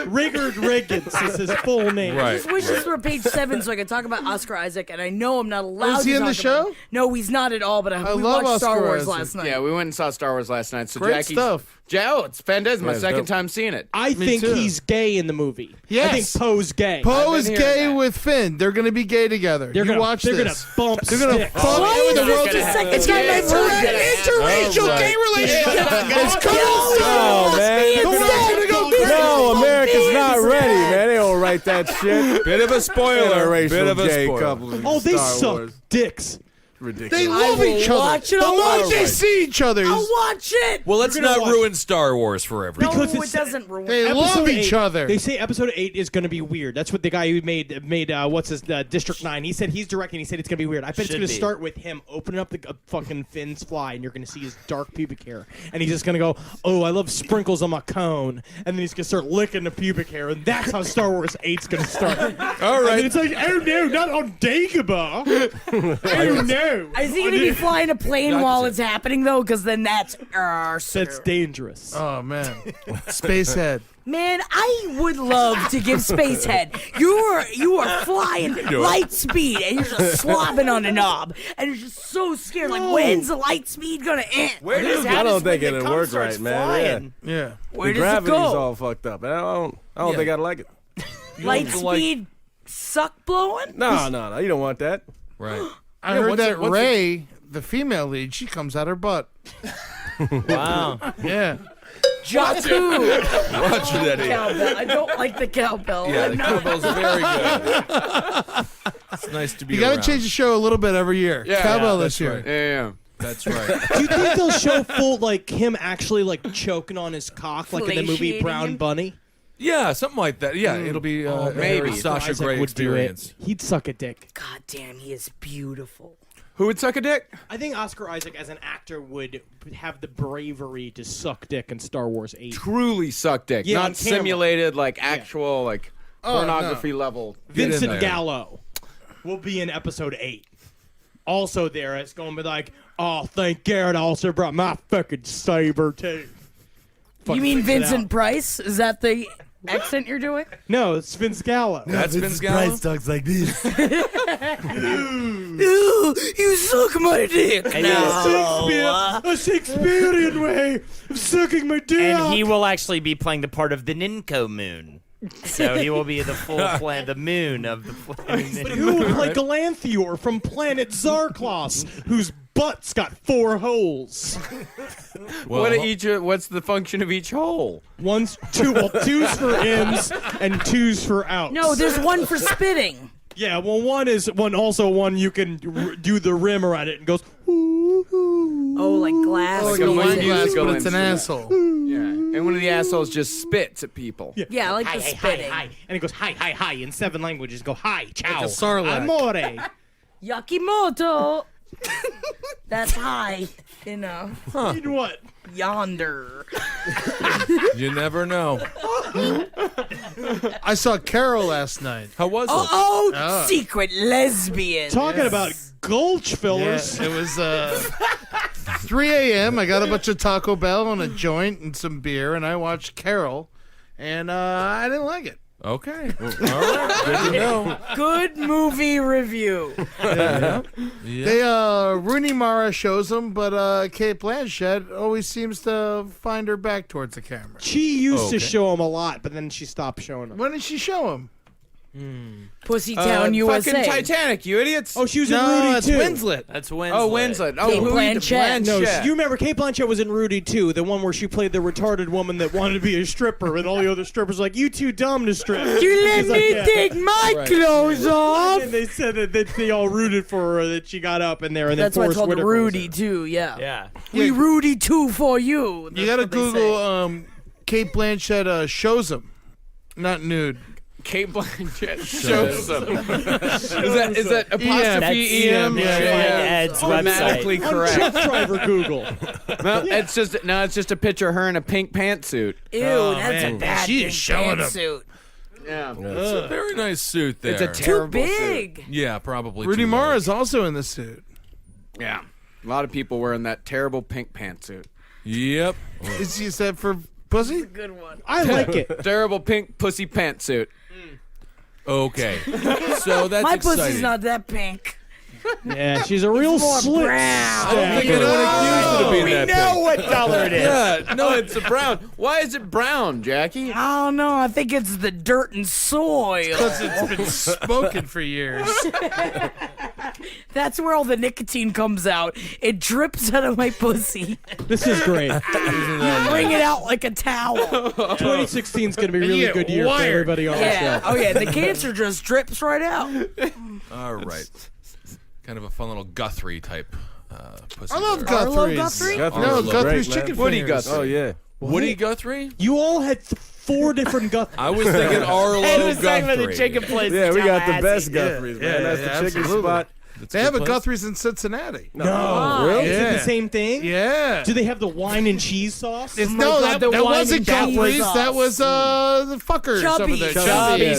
Riggard Riggins is his full name. right. Just wish this were page 7 so I could talk about Oscar Isaac, and I know I'm not allowed Was he to in the talk about show? him. No, he's not at all, but we love watched Star Oscar Wars Isaac. last night. Yeah, we went and saw Star Wars last night. So Great Jackie's stuff. It's fantastic. My it's second dope. time seeing it. I think too. he's gay in the movie. Yes. I think Poe's gay. Poe I've is been gay hearing that. with Finn. They're gonna be gay together. They're you gonna, watch they're this. gonna bump They're gonna sticks. fuck Why in is the this world. the second It's time gonna I've heard that? interracial Oh, gay relationship. It's No, Oh, man. No, America's not ready, man. They don't write that shit. Bit of a spoiler. Interracial Bit of a gay spoiler. couple in Oh, they Star suck Wars. dicks. Ridiculous. They love each other. watch it. The I'll moment watch they it. see each other, I'll watch it. Well, let's We're gonna not watch- ruin Star Wars for everyone. Because no, it's- it doesn't ruin they it. love Episode each 8, other. They say episode 8 is going to be weird. That's what the guy who made what's his District 9. He said he's directing. He said it's going to be weird. I bet it's Should going to be. start with him opening up the fucking Finn's fly, and you're going to see his dark pubic hair, and he's just going to go, "Oh, I love sprinkles on my cone," and then he's going to start licking the pubic hair, and that's how Star Wars 8's going to start. All right. And it's like, oh no, not on Dagobah. Oh no. Is he going to be flying a plane while it's happening, though? Because then that's That's dangerous. Oh man, Spacehead. Man, I would love to give Spacehead. You are flying light speed, and you're just slobbing on a knob, and you're just so scared. Like, when's the light speed gonna end? Where does I don't when think the it'll cum work starts right, man. flying? Yeah. Where The does it gravity's go? all fucked up. I don't think I'd like it. Light speed suck blowing? No. You don't want that. Right. I Yeah, heard what's that it- what's Ray, the female lead, she comes out her butt. Wow. Yeah. Jakku. Watch that. Cowbell. I don't like the cowbell. Yeah, I'm the not- cowbell's very good. It's nice to be You got to around. change the show a little bit every year. Yeah, Cowbell yeah, this that's year. right. Yeah. That's right. Do you think they'll show full, like, him actually, like, choking on his cock, like in the movie Glaciating Brown him? Bunny? Yeah, something like that. Yeah, it'll be maybe. a Sasha Isaac Grey would do it. experience. He'd suck a dick. God damn, he is beautiful. Who would suck a dick? I think Oscar Isaac, as an actor, would have the bravery to suck dick in Star Wars 8. Truly suck dick, Yeah, on not camera. simulated, like actual, like pornography level. Vincent there. Gallo will be in episode 8. Also there, it's going to be like, oh, thank God I also brought my fucking saber, too. You mean fix it Vincent out. Price? Is that the accent you're doing? No, it's Vince Gallo. That's Vince Gallo. talks like this. Ooh, you suck my dick A Shakespearean way of sucking my dick. And he will actually be playing the part of the Ninko Moon. So he will be the full the moon of the planet. But who will play Galanthior from planet Zarklos, whose butt's got 4 holes? What's the function of each hole? Two's for ins and 2's for outs. No, there's one for spitting. Yeah, well, one you can do the rim around it and goes. Oh, like glass. Like a a wine musical glass, but it's an instrument. asshole. Yeah, and one of the assholes just spits at people. Yeah, like the spitting. Hi. And it goes hi in 7 languages. Go hi, ciao, Like a sarlacc. amore. Yakimoto. That's high. In In what? yonder. You never know. I saw Carol last night. How was it? Oh, secret lesbian. Talking about Gulch Yeah, fillers. it was 3 a.m. I got a bunch of Taco Bell and a joint and some beer, and I watched Carol, and I didn't like it. Okay. All right. Good to know. Good movie review. They Rooney Mara shows them, but Kate Blanchett always seems to find her back towards the camera. She used to show him a lot, but then she stopped showing him. When did she show him? Pussytown, USA. Fucking Titanic, you idiots. Oh, she was in No, Rudy it's too. Winslet. That's Winslet. Oh, Winslet. Oh, Kate Louis Blanchett. No, Blanchett. you remember Kate Blanchett was in Rudy too, the one where she played the retarded woman that wanted to be a stripper, and all the other strippers were like, "You too dumb to strip." You let She's like, me "Yeah." take my clothes off. And they said that they all rooted for her, that she got up in there, and That's then why it's Forrest called Whitaker was Rudy, there. too, yeah. Yeah. We Rudy, too, for you. You That's gotta what they say. Google Kate Blanchett shows them, not nude. Kate Blanchett shows them. is that apostrophe That's EM? yeah, Ed's Grammatically website. correct. Truck driver Google. No, it's just a picture of her in a pink pantsuit. Ew, that's a bad She is pink showing 'em. pantsuit. Yeah. It's a very nice suit there. It's a Too terrible big. suit. Yeah, probably. Rooney too Mara large. is also in the suit. Yeah. A lot of people wearing that terrible pink pantsuit. Yep. Is that for pussy? Good one. I like it. Terrible pink pussy pantsuit. Okay. So that's My exciting. pussy's not that pink. Yeah, she's a real more slit. brown. I don't think anyone accused it of being We that know big. what color it is. Yeah, no, it's a brown. Why is it brown, Jackie? I don't know. I think it's the dirt and soil. Because it's been smoking for years. That's where all the nicotine comes out. It drips out of my pussy. This is great. Bring it out like a towel. 2016 is going to be a really Yeah, good year for wired. everybody on Yeah. the show. Oh, yeah. The cancer just drips right out. All right. Kind of a fun little Guthrie type pussy. I love there. Guthrie's. Guthrie? No, Arlo Guthrie's Great, man. chicken Woody fingers. Guthrie. Oh yeah. Woody Guthrie? You all had 4 different Guthries. I was thinking Arlo Ed was talking about the Guthrie. chicken place. Yeah, in we got the Tallahassee. best Guthries, man. That's the chicken absolutely. spot. They have a Guthrie's in Cincinnati. No, really? Is it Yeah. the same thing? Yeah. Do they have the wine and cheese sauce? It's, my no, God, that, the that wine wasn't and cheese Guthrie's. sauce. That was the fuckers over there. Chubby's.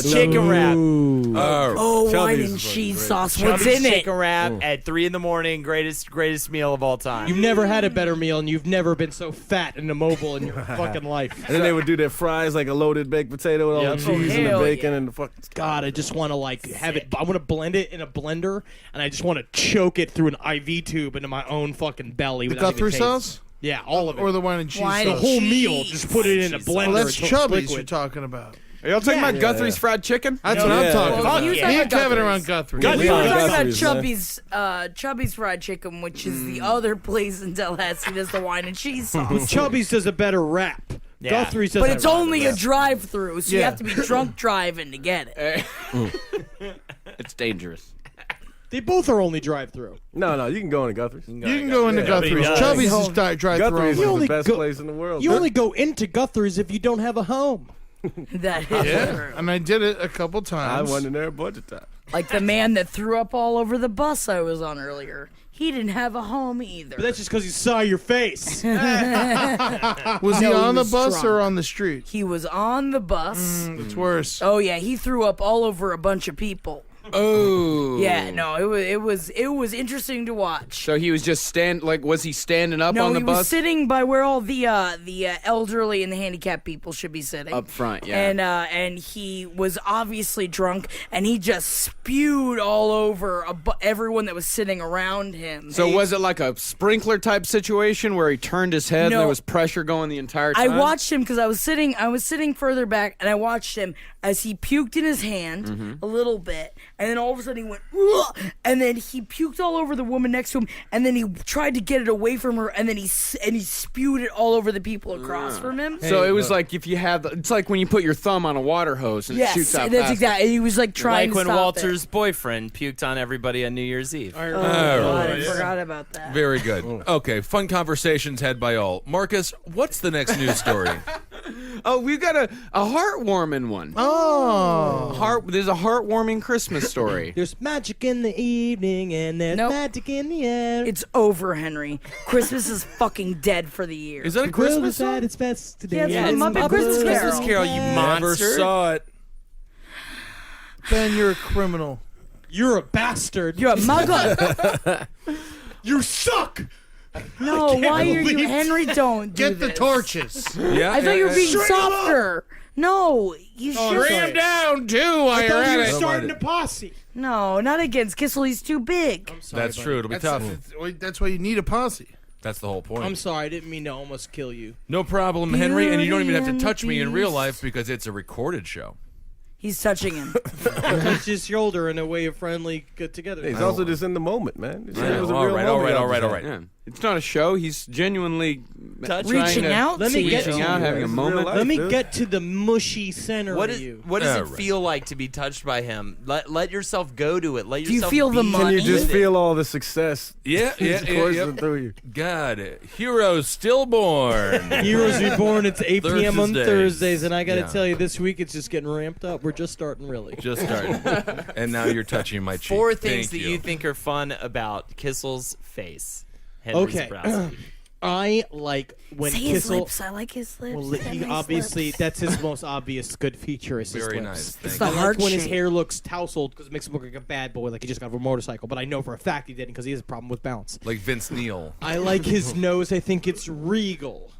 Chubby's chicken wrap. All right. Oh, wine Chubby's and is cheese great. sauce. What's Chubby's in it? chicken wrap at 3 a.m. Greatest meal of all time. You've never had a better meal, and you've never been so fat and immobile in your fucking life. And then they would do their fries like a loaded baked potato with all Yep. the cheese and the hell bacon yeah. and the fucking. God, I just want to have it. I want to blend it in a blender, and I just want to choke it through an IV tube into my own fucking belly. The without even Guthrie tasting sauce? it. Yeah, all of it. Or the wine and cheese Wine the sauce? and whole cheese. meal. Just put it in a blender. Well, that's until it's Chubby's you're liquid. talking about. Are y'all talking about Yeah. Guthrie's fried chicken? That's what I'm talking Well, about. you Me talking and about Kevin are on Guthrie's. Guthrie. Guthrie. We were Yeah, talking about Guthrie's, man. Chubby's fried chicken, which is the other place in Tallahassee that's the wine and cheese sauce. Chubby's does a better wrap. Yeah. Guthrie's does But a it's better only wrap. a drive-through, so you Yeah. have to be drunk driving to get it. It's dangerous. They both are only drive-through. No, you can go into Guthrie's. You can go into Guthrie's. does. Chubby's is drive Guthrie's through. is only the best go- place in the world. You only go into Guthrie's if you don't have a home. That is Yeah, true. and I did it a couple I times. went in there a bunch of times. Like the man that threw up all over the bus I was on earlier. He didn't have a home either. But that's just because he saw your face. Was he No, he on the was bus drunk. or on the street? He was on the bus. It's worse. Oh yeah, he threw up all over a bunch of people. Oh. Yeah, no, it was interesting to watch. So he was just was he standing up No, on the he bus? was sitting by where all the elderly and the handicapped people should be sitting. Up front, yeah. And he was obviously drunk, and he just spewed all over everyone that was sitting around him. So was it like a sprinkler type situation where he turned his head and No. there was pressure going the entire time? I watched him because I was sitting further back, and I watched him as he puked in his hand a little bit, and then all of a sudden he went, "Ugh," and then he puked all over the woman next to him, and then he tried to get it away from her, and then he spewed it all over the people across from him. So it was like if you have, it's like when you put your thumb on a water hose and it shoots out that's fast. exactly. He was like trying Like to when stop Walter's boyfriend puked on everybody on New Year's Eve. it. Oh, God, I forgot about that. Very good. Okay, fun conversations had by all. Marcus, what's the next news story? Oh, we've got a heartwarming one. There's a heartwarming Christmas story. There's magic in the evening and there's Nope. magic in the air. It's over, Henry. Christmas is fucking dead for the year. Is that a Christmas song? It's best today. Yeah, it's Yeah, the it's Muppet Muppet Christmas Carol. Christmas Carol, you Never monster. saw it. Ben, you're a criminal. You're a bastard. You're a muggle. You suck. No, why are you, believe- Henry? Don't do Get the this. torches. Yeah, I thought you were being Straight softer. No, you should. sorry. Down too while I you're thought at you were it. starting a posse. No, not against Kissel. He's too big. That's true. It'll be tough. That's why you need a posse. That's the whole point. I'm sorry, I didn't mean to almost kill you. No problem, Henry, and you don't even have to Beauty touch me in and real the life because it's a recorded show. He's touching him. Touch his shoulder in a way of friendly get together. He's also just in the moment, man. It was a All real right, moment all right. y'all just had. Yeah. It's not a show. He's genuinely trying Reaching to- out Let to me you. get reaching to out, you. having a This is real moment. life. Let me dude. get to the mushy center What of does you. it All right. feel like to be touched by him? Let yourself go to it. Let Do you yourself feel the be money? Can you just with it. feel all the success Yeah. coursing through you? God, heroes stillborn. Heroes Reborn, it's 8 p.m. on Thursdays. Thursdays, and I gotta Yeah. tell you, this week it's just getting ramped up. We're just starting, really. Just starting. And now you're touching my cheek. Four things Thank that you think are fun about Kissel's face. Henry Okay. Zebrowski. I like when Say his Kissel. lips. I like his lips. Well, Henry's he obviously lips. that's his most obvious good feature is his Very lips. nice. It's Thank the you. I heart like when his shape. hair looks tousled because it makes him look like a bad boy, like he just got off a motorcycle. But I know for a fact he didn't because he has a problem with balance. Like Vince Neil. I like his nose. I think it's regal.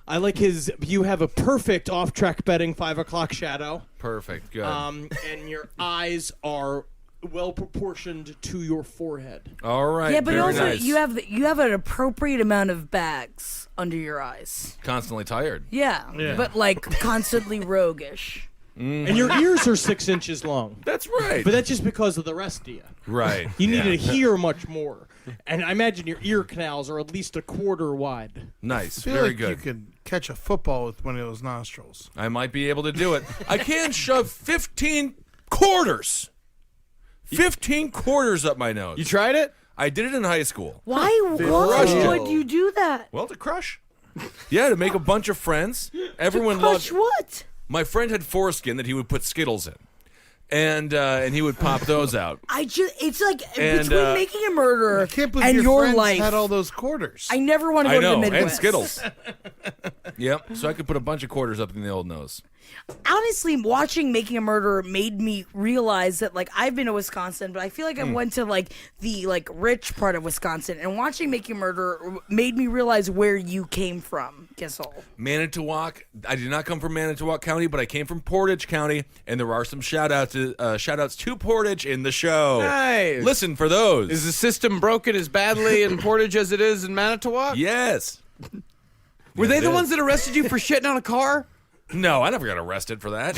I like his. You have a perfect off-track betting 5 o'clock shadow. Perfect. Good. And your eyes are well proportioned to your forehead. All right. Yeah, but very also nice. you have an appropriate amount of bags under your eyes. Constantly tired. Yeah, but like constantly roguish. And your ears are 6 inches long. That's right. But that's just because of the rest of you. Right. You need Yeah. to hear much more. And I imagine your ear canals are at least a quarter wide. Nice. I feel Very like good. you could catch a football with one of those nostrils. I might be able to do it. I can shove 15 quarters. 15 quarters up my nose. You tried it? I did it in high school. Why crushed it. would you do that? Well, to crush. Yeah, to make a bunch of friends. Everyone Crush loved. what? My friend had foreskin that he would put Skittles in, and he would pop those out. It's like And, between making a murderer I can't believe and your your friends life. had all those quarters. I never want to I go to know, the Midwest. and Skittles. Yep. So I could put a bunch of quarters up in the old nose. Honestly, watching Making a Murderer made me realize that like I've been to Wisconsin, but I feel like I went to like the like rich part of Wisconsin, and watching Making a Murderer made me realize where you came from, Kissel. Manitowoc. I did not come from Manitowoc County, but I came from Portage County, and there are some shout outs to Portage in the show. Nice. Listen for those. Is the system broken as badly in Portage as it is in Manitowoc? Yes. Were they it the is. ones that arrested you for shitting on a car? No, I never got arrested for that.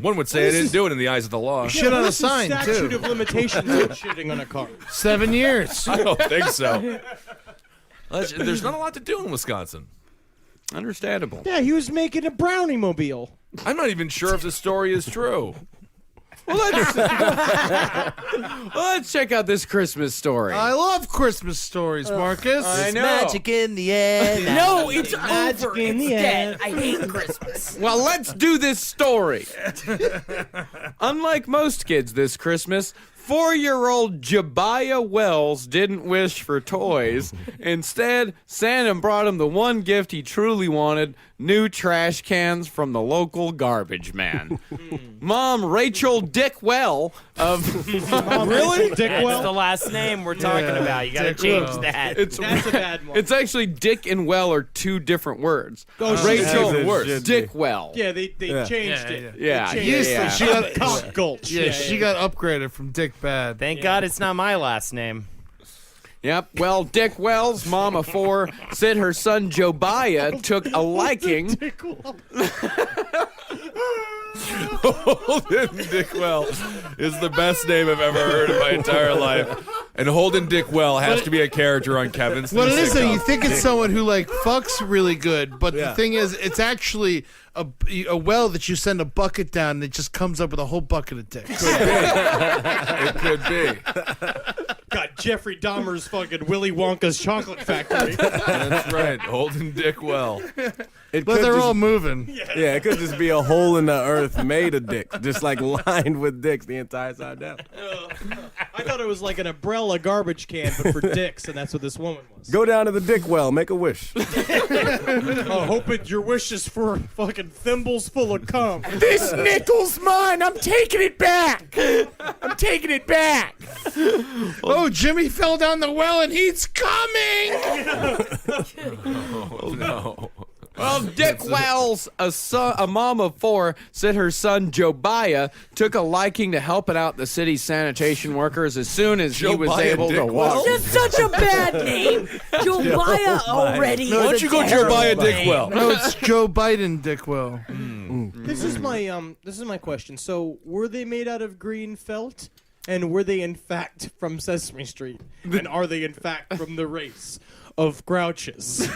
One would say I didn't do it in the eyes of the law. Shit on a What's the sign, statute too. of limitations on shitting on a car. 7 years. I don't think so. There's not a lot to do in Wisconsin. Understandable. Yeah, he was making a brownie mobile. I'm not even sure if the story is true. Well, let's check out this Christmas story. I love Christmas stories, Marcus. I know. Magic in the air. No, it's Magic over. in It's the dead. air. I hate Christmas. Well, let's do this story. Unlike most kids this Christmas, 4-year-old Jabaya Wells didn't wish for toys. Instead, Santa brought him the one gift he truly wanted, new trash cans from the local garbage man. Mom Rachel Dickwell of... Really? That's the last name we're talking about. You gotta change that. That's a bad one. It's actually Dick and Well are two different words. Oh, Rachel shit. Dickwell. Yeah, they changed it. Yeah, They yeah, changed yeah. it. She got Cock Gulch. Yeah, she got upgraded from Dick Bad. Thank God it's not my last name. Yep. Well, Dick Wells, mom of 4, said her son Jobaiah took a liking. Holden Dickwell is the best name I've ever heard in my entire life. And Holden Dickwell has to be a character on Kevin's. What new it is, though, sitcom. you think it's someone who like fucks really good, but the thing is, it's actually a well that you send a bucket down, and it just comes up with a whole bucket of dicks. It could be. Got Jeffrey Dahmer's fucking Willy Wonka's chocolate factory. That's right. Holden Dickwell. It But could they're just- all moving. Yeah, it could just be a hole in the earth made of dicks, just like lined with dicks the entire side down. I thought it was like an umbrella garbage can, but for dicks, and that's what this woman was. Go down to the dick well, make a wish. Hoping your wish is for fucking thimbles full of cum. This nickel's mine. I'm taking it back. I'm taking it back. Oh, Jimmy fell down the well and he's coming. Oh, no. Well, Dick Wells, a mom of 4, said her son Jobaiah took a liking to helping out the city's sanitation workers as soon as he was Jobaiah able to Dickwell? walk. That's such a bad name. Jobaiah already. Why don't you go Jobaiah Dickwell? No, it's Joe Biden, Dickwell. This is my question. So, were they made out of green felt? And were they in fact from Sesame Street? And are they in fact from the race of Grouches?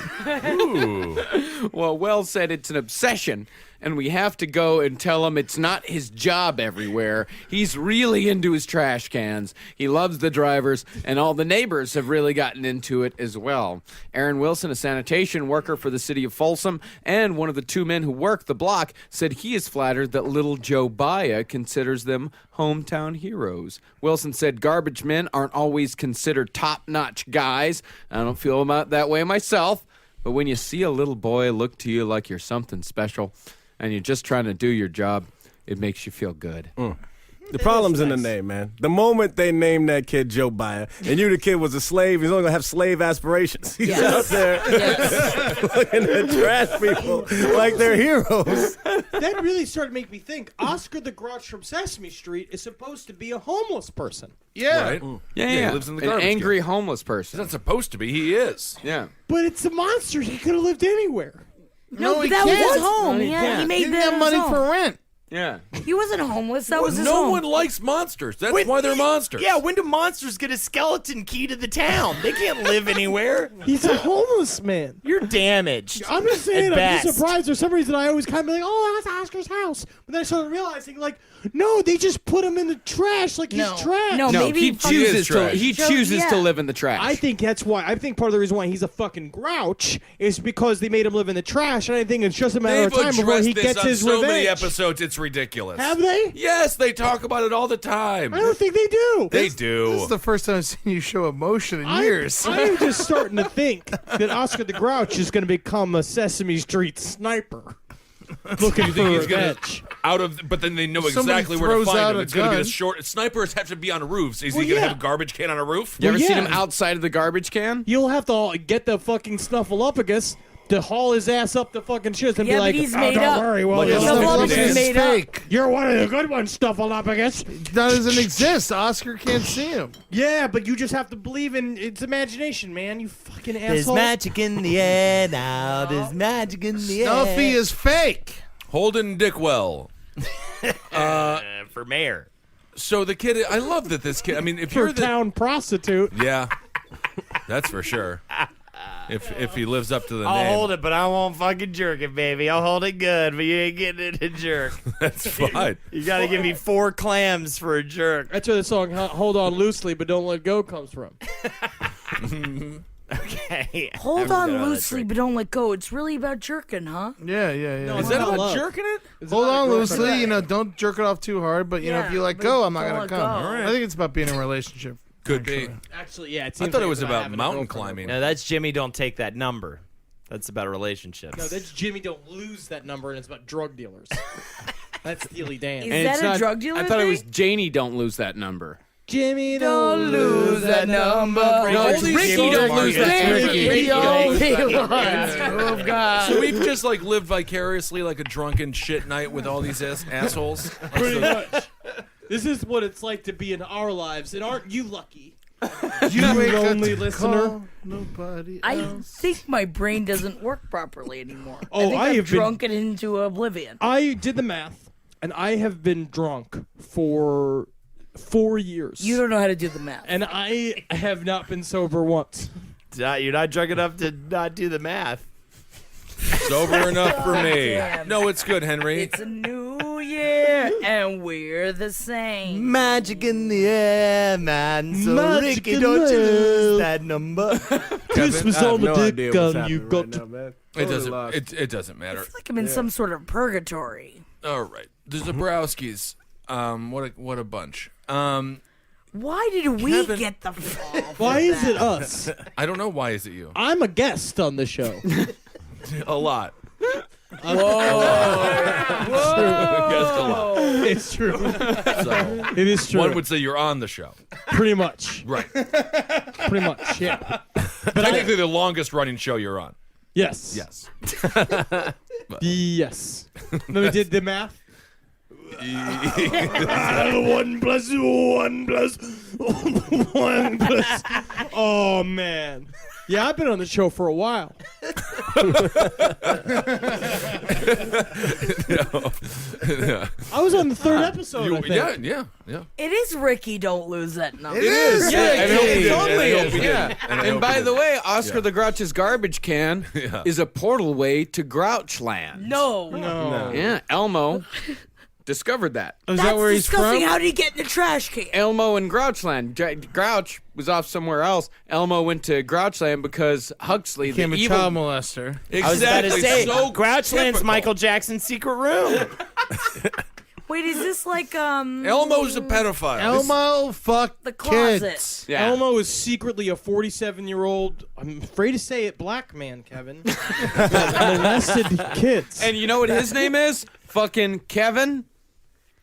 Well, Wells said it's an obsession, and we have to go and tell him it's not his job everywhere. He's really into his trash cans. He loves the drivers, and all the neighbors have really gotten into it as well. Aaron Wilson, a sanitation worker for the city of Folsom, and one of the 2 men who work the block, said he is flattered that little Jobaiah considers them hometown heroes. Wilson said garbage men aren't always considered top-notch guys. I don't feel about that way myself, but when you see a little boy look to you like you're something special, and you're just trying to do your job, it makes you feel good. The problem's in the name, man. The moment they named that kid Joe Biden, and you the kid was a slave, he's only gonna have slave aspirations. He's out there looking at trash people like they're heroes. That really started to make me think. Oscar the Grouch from Sesame Street is supposed to be a homeless person. Yeah. Right? Yeah. He lives in the An garbage angry can. homeless He's person. not supposed to be. He is. Yeah. But it's a monster. He could have lived anywhere. No, he but that was can't. his home. No, he Yeah, can't. he made He didn't that have money his home. for rent. Yeah. He wasn't homeless. That was his No home. one likes monsters. That's why they're monsters. Yeah, when do monsters get a skeleton key to the town? They can't live anywhere. He's a homeless man. You're damaged. I'm just saying, At I'm just best. surprised. For some reason, I always kind of be like, oh, that's Oscar's house. But then I started realizing, like, no, they just put him in the trash like No. he's trash. No, No, maybe he fucking- chooses to. trash. He So, chooses to yeah. live in the trash. I think that's why. I think part of the reason why he's a fucking grouch is because they made him live in the trash. And I think it's just a matter They've of time before addressed he this gets on his so revenge. many episodes. It's ridiculous. Have they? Yes, they talk about it all the time. I don't think they do. They This do. is the first time I've seen you show emotion in years. I'm just starting to think that Oscar the Grouch is going to become a Sesame Street sniper. Looking for he's gonna revenge. but then they know Somebody exactly where to throws find out him. a It's going to be the gun. short. Snipers have to be on roofs. Is Well, he going to yeah. have a garbage can on a roof? You ever Well, seen yeah. him outside of the garbage can? You'll have to get the fucking Snuffleupagus to haul his ass up the fucking shit and Yeah, be but like, he's oh, made don't up. worry, well, Like you'll a never Snuffleupagus do is this. made up. fake. You're one of the good ones, Snuffleupagus. That doesn't exist. Oscar can't see him. Yeah, but you just have to believe in its imagination, man. You fucking There's asshole. magic in the air now. There's magic in the air. Snuffy is fake. Holden Dickwell. For mayor. So the kid, I love that this kid. I mean, if For you're the town prostitute. yeah, that's for sure. If he lives up to the I'll name, hold it, but I won't fucking jerk it, baby. I'll hold it good, but you ain't getting it a jerk. that's fine. You gotta give me 4 clams for a jerk. That's where the song "Hold On Loosely But Don't Let Go" comes from. Okay. Hold I'm good on that loosely, trick. but don't let go. It's really about jerking, huh? Yeah. Is that about jerking it? Hold on loosely, don't jerk it off too hard, but if you let but go, I'm not don't gonna let come. go. I think it's about being in a relationship. Could be. Actually, yeah. I thought it was about mountain climbing. No, that's Jimmy. Don't take that number. That's about relationships. No, that's Jimmy. Don't lose that number, and it's about drug dealers. That's Steely Dan. Is And that it's a not, drug dealer I thought it was thing? Janie. Don't lose that number. Jimmy, Don't lose that number. No, it's Ricky. Don't lose that. Ricky, oh God. So we've just like lived vicariously like a drunken shit night with all these assholes. Pretty much. This is what it's like to be in our lives, and aren't you lucky? You ain't lonely got to listener. call nobody I else. think my brain doesn't work properly anymore. Oh, I think I I've have been- drunk it into oblivion. I did the math, and I have been drunk for 4 years. You don't know how to do the math. And I have not been sober once. You're not drunk enough to not do the math. Sober enough for me. Damn. No, it's good, Henry. It's a new year, and we're the same. Magic in the air, man. So Magic Ricky, in don't the you air. lose that number. Christmas I have on the no dick idea what's gun, you happening got right to. now, man. It Totally doesn't. lost. It doesn't I matter. feel like I'm in some sort of purgatory. All right, the Zebrowskis. What a bunch. Why did we Kevin- get the fall? for Why is that? it us? I don't know. Why is it you? I'm a guest on the show. A lot. It's true. So It is true. one would say you're on the show. Pretty much. Right. Pretty much, yeah. Technically, the longest running show you're on. Yes. Yes. Yes. Let me did the math. 1 plus 1 plus 1 plus. Oh man. Yeah, I've been on the show for a while. No. I was on the 3rd episode. I think. Yeah. It is Ricky. Don't lose that number. It is. Yeah, I hope he did. totally. I hope he did. Yeah. And I hope And he by did. the way, Oscar Yeah. the Grouch's garbage can Yeah. is a portal way to Grouchland. No. No. Yeah, Elmo discovered that. Is That's that where he's disgusting. from? How did he get in the trash can? Elmo and Grouchland. Grouch was off somewhere else. Elmo went to Grouchland because Huxley, Became the a evil, child molester. I was about to Exactly. say, So Grouchland's typical. Michael Jackson's secret room. Wait, is this like Elmo's a pedophile. Elmo fucked The closet. kids. Yeah. Elmo is secretly a 47-year-old, I'm afraid to say it, black man, Kevin. that molested kids. And you know what his name is? Fucking Kevin.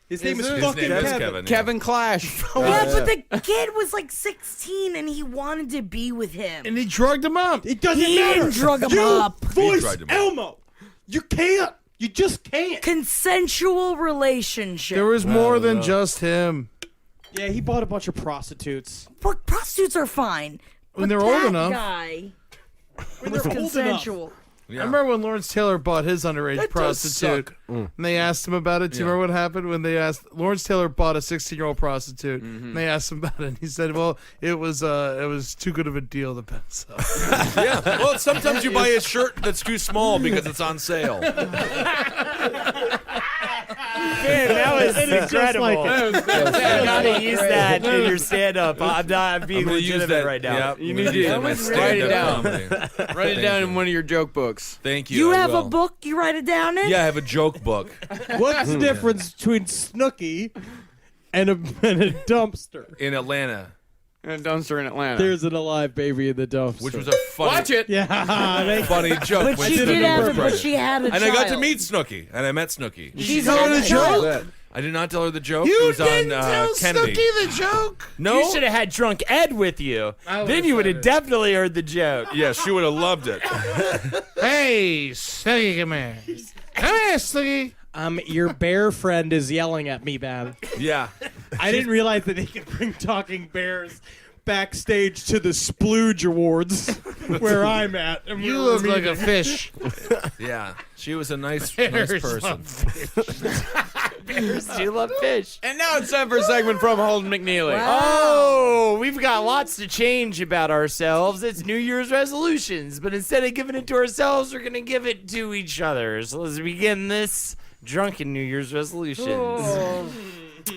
his name is His fucking name is Kevin. Kevin. Kevin Clash. Yeah, but the kid was like 16 and he wanted to be with him. And he drugged him up. It doesn't He matter. didn't drug him you up. Voice drugged him up. Elmo. You can't. You just can't. Consensual relationship. There was more than just him. Yeah, he bought a bunch of prostitutes. But prostitutes are fine. When But they're old that enough. guy When was they're old enough. consensual. Yeah. I remember when Lawrence Taylor bought his underage That does prostitute. suck. And they asked him about it. Do you remember what happened when they asked Lawrence Taylor bought a 16-year-old prostitute? And they asked him about it. And he said, "Well, it was too good of a deal to pass up." Yeah. Well, sometimes you buy a shirt that's too small because it's on sale. Man, that was It is just incredible. like I gotta use that in your stand-up. I'm being I'm gonna use legitimate that right now. Yep. You I'm need gonna use to that in my write it stand-up down. comedy. Write it Thank down you. in one of your joke books. Thank you. You I have a will. book you write it down in? Yeah, I have a joke book. What's the difference between Snooki and a dumpster? In Atlanta, And a dumpster in Atlanta. There's an alive baby in the dumpster. which was a funny, Watch it. yeah. funny joke. But when she Snooki did have was it, but pregnant. she had a And child. I got to meet Snooki, and I met Snooki. She's told had her a the child. joke? I did not tell her the joke. You it was didn't on tell Kennedy. Snooki the joke. No. You should have had drunk Ed with you. Then you would have definitely heard the joke. Yeah, she would have loved it. Hey, Snooki, come here. Come here, Snooki. Your bear friend is yelling at me, man. Yeah. I didn't realize that they could bring talking bears backstage to the Splooge Awards, where I'm at. And You we're look like meeting. a fish. Yeah. She was a nice Bears person. Bears do love fish. And now it's time for a segment from Holden McNeely. Oh, we've got lots to change about ourselves. It's New Year's resolutions, but instead of giving it to ourselves, we're going to give it to each other. So let's begin this drunken New Year's resolutions.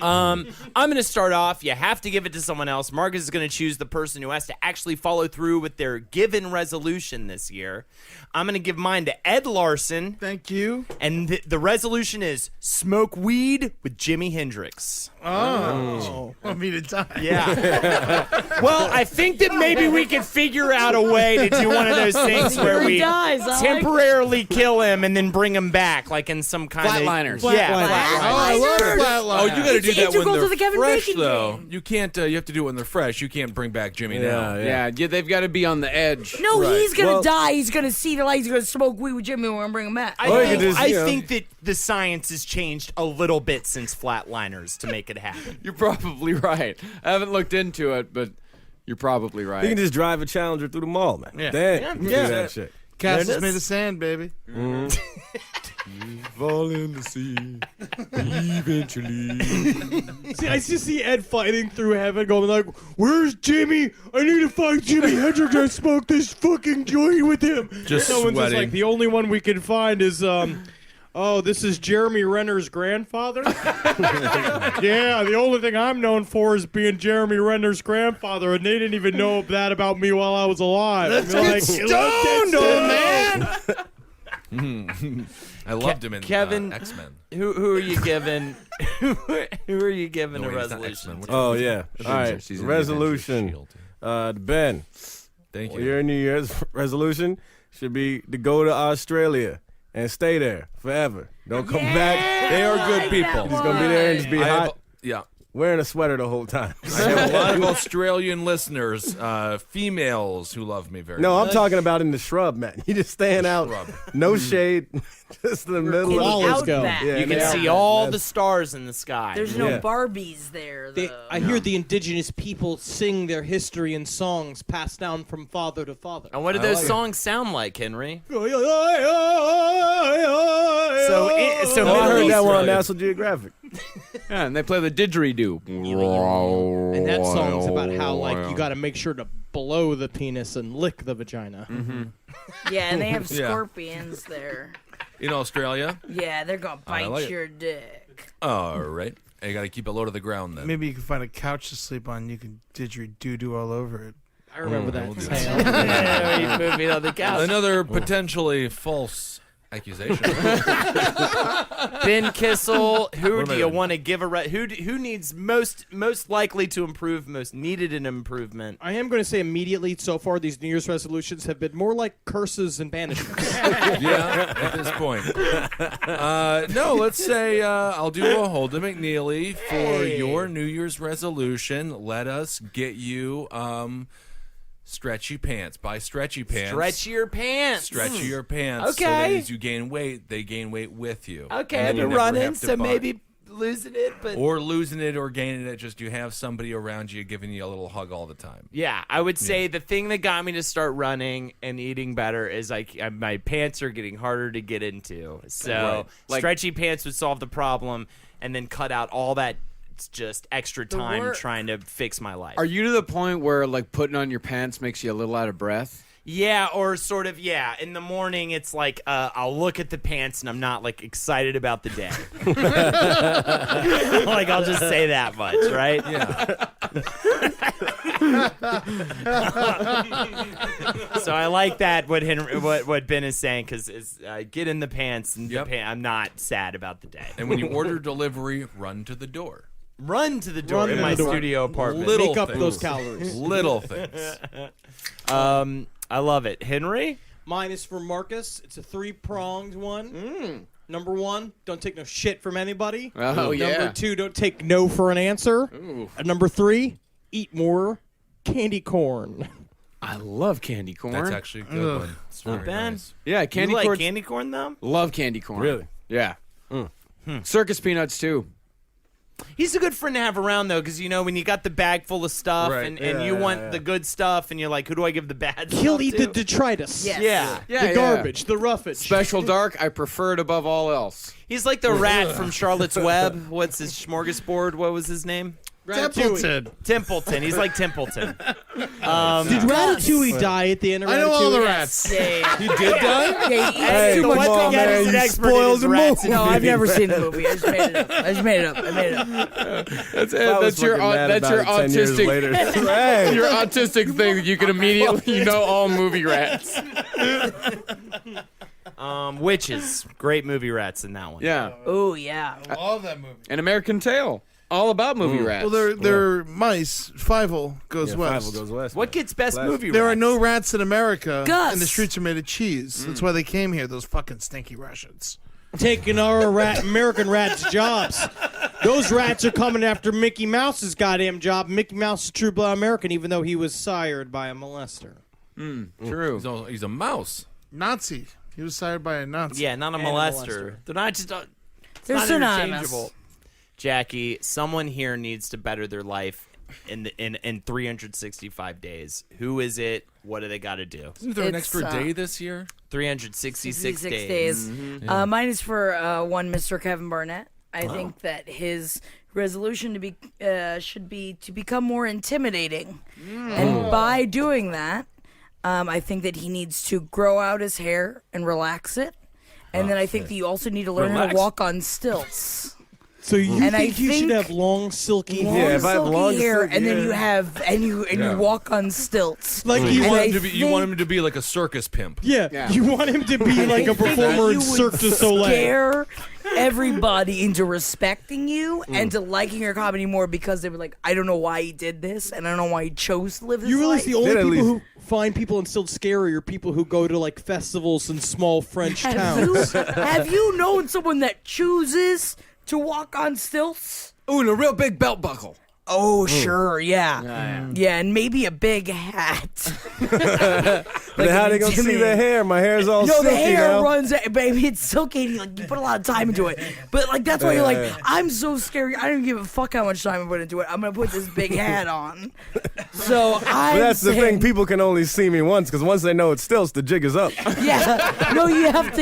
I'm going to start off. You have to give it to someone else. Marcus is going to choose the person who has to actually follow through with their given resolution this year. I'm going to give mine to Ed Larson. Thank you. And the resolution is smoke weed with Jimi Hendrix. Oh. Want me to die? Yeah. Well, I think that maybe we could figure out a way to do one of those things where we temporarily kill him and then bring him back, like in some kind Flatliners. of... Yeah. I love flatliners. Oh, you got to do that when integral to the they're Kevin fresh, Bacon though. game. You can't. You have to do it when they're fresh. You can't bring back Jimmy now. Yeah, they've got to be on the edge. No, Right. he's gonna Well- die. He's gonna see the light. He's gonna smoke weed with Jimmy. We're gonna bring him back. I think that the science has changed a little bit since Flatliners to make it happen. You're probably right. I haven't looked into it, but you're probably right. You can just drive a Challenger through the mall, man. Yeah. Damn. You can do that shit. Castles made of sand, baby. fall in the sea eventually. See, I just see Ed fighting through heaven, going like, "Where's Jimmy? I need to find Jimi Hendrix and smoke this fucking joint with him." Just Someone's just sweating. like, the only one we can find is oh, this is Jeremy Renner's grandfather? Yeah, the only thing I'm known for is being Jeremy Renner's grandfather, and they didn't even know that about me while I was alive. Let's get stoned, old man! I loved him in Kevin, X-Men. Who are you giving? who are you giving No, a wait, it's not resolution? X-Men. Oh, yeah. All right. She's in the Resolution. Avengers Ben, Thank you. your New Year's resolution should be to go to Australia and stay there forever. Don't come back. They are good people. You're just going to be there and just be I have- hot, yeah. wearing a sweater the whole time. I have a lot of Australian listeners, females who love me very No, much. I'm talking about in the shrub, man. You just staying out, shrub. no shade, just in the middle In of the Always go. outback. Yeah, You can yeah. see all the stars in the sky. There's no Yeah. Barbies there. Though. I hear the indigenous people sing their history in songs passed down from father to father. And what do I those like it. songs sound like, Henry? So, So Oh, I heard that one on Australia. National Geographic. Yeah, and they play the didgeridoo. and that song's about how like you got to make sure to blow the penis and lick the vagina. Yeah, and they have Yeah. scorpions there. In Australia? Yeah, they're gonna bite like it. your dick. All right. You got to keep it low to the ground then. Maybe you can find a couch to sleep on. You can didgeridoo all over it. I remember that we'll do tale. Yeah, moving on the couch. Another potentially false accusation. Ben Kissel, who What am do I you doing? want to give a who needs most likely to improve, most needed an improvement? I am going to say immediately, so far, these New Year's resolutions have been more like curses and banishments. Yeah, at this point. No, let's say I'll do a Holden McNeely for your New Year's resolution. Let us get you stretchy pants. Buy stretchy pants. Stretch your pants. Stretch your pants. So Okay. that as you gain weight, they gain weight with you. Okay, And I've you been never running, have to so buy- maybe losing it, but Or losing it or gaining it, just you have somebody around you giving you a little hug all the time. yeah, I would say the thing that got me to start running and eating better is my pants are getting harder to get into. So Right. Like- stretchy pants would solve the problem, and then cut out all that just extra time work. trying to fix my life. Are you to the point where like putting on your pants makes you a little out of breath? Yeah, or sort of, yeah. In the morning, it's like I'll look at the pants and I'm not like excited about the day. Like I'll just say that much, right? Yeah. So I like that what Ben is saying because it's get in the pants and Yep. I'm not sad about the day. And when you order delivery, run to the door. Run to the door Run in to my the door. studio apartment. Little Make up things. those calories. Little things. I love it, Henry. Mine is for Marcus. It's a 3-pronged one. Number 1, don't take no shit from anybody. Oh, yeah. Number 2, don't take no for an answer. And number 3, eat more candy corn. I love candy corn. That's actually a good one. It's very bad. nice. Yeah, candy you like corn. candy corn though? Love candy corn. Really? Yeah. Circus peanuts too. He's a good friend to have around though, because you know when you got the bag full of stuff Right. and you want the good stuff, and you're like, who do I give the bad stuff He'll eat to? the detritus. Yes. Yeah. Yeah, The garbage, the roughage. Special dark, I prefer it above all else. He's like the rat from Charlotte's Web. What's his smorgasbord? What was his name? Templeton. Templeton. He's like Templeton. Did Ratatouille die at the end of Ratatouille? I know all the rats. Yeah. He did die? Yeah, he eats Hey, too come much on, coffee. man. He's an You expert in spoiled his the rats movie. No, I've never seen the movie. I just made it up. I just made it up. That's I was that's your fucking mad that's your about it 10 years autistic later. Hey. your autistic thing. You can immediately know all movie rats. Witches. Great movie rats in that one. Yeah, Oh yeah. I love that movie. An American Tale, all about movie rats. Well, they're mice. Fievel goes Yeah, west. Fievel goes west. What gets best Classic. movie There rats? are no rats in America, Gus. and the streets are made of cheese. That's why they came here. Those fucking stinky Russians. Taking our American rats' jobs. Those rats are coming after Mickey Mouse's goddamn job. Mickey Mouse is a true blood American, even though he was sired by a molester. True. He's a mouse. Nazi. He was sired by a Nazi. Yeah, not a And a molester. molester. They're not just. They're not synonymous. interchangeable. Jackie, someone here needs to better their life in 365 days. Who is it? What do they got to do? Isn't there an It's, extra day this year? 366 66 days. Mine is for one Mr. Kevin Barnett. I think that his resolution to be should be to become more intimidating, and by doing that, I think that he needs to grow out his hair and relax it, and then I think that you also need to learn how Relax. to walk on stilts. So you And I think you should think- have long, silky Long, hair? if I have silky long, hair, silky and then hair. you have you walk on stilts. Like You you want I him to be. You want think- him to be like a circus pimp. Yeah, you want him to be like a performer in Cirque du Soleil. Scare everybody into respecting you and to liking your comedy more because they were like, I don't know why he did this, and I don't know why he chose to live this You realize life. the only Then at people least- who find people and still scary are people who go to like festivals in small French towns. Have you known someone that chooses to walk on stilts? Ooh, and a real big belt buckle. Oh, sure, yeah. Yeah, and maybe a big hat. Then how they gonna see the hair? My hair's all No, silky the hair now. runs, baby. It's silky. And, like, you put a lot of time into it, but like that's why you're like, Yeah. I'm so scary. I don't give a fuck how much time I put into it. I'm gonna put this big hat on. So I. But that's the thing. People can only see me once because once they know it's stilts, the jig is up. Yeah. No, you have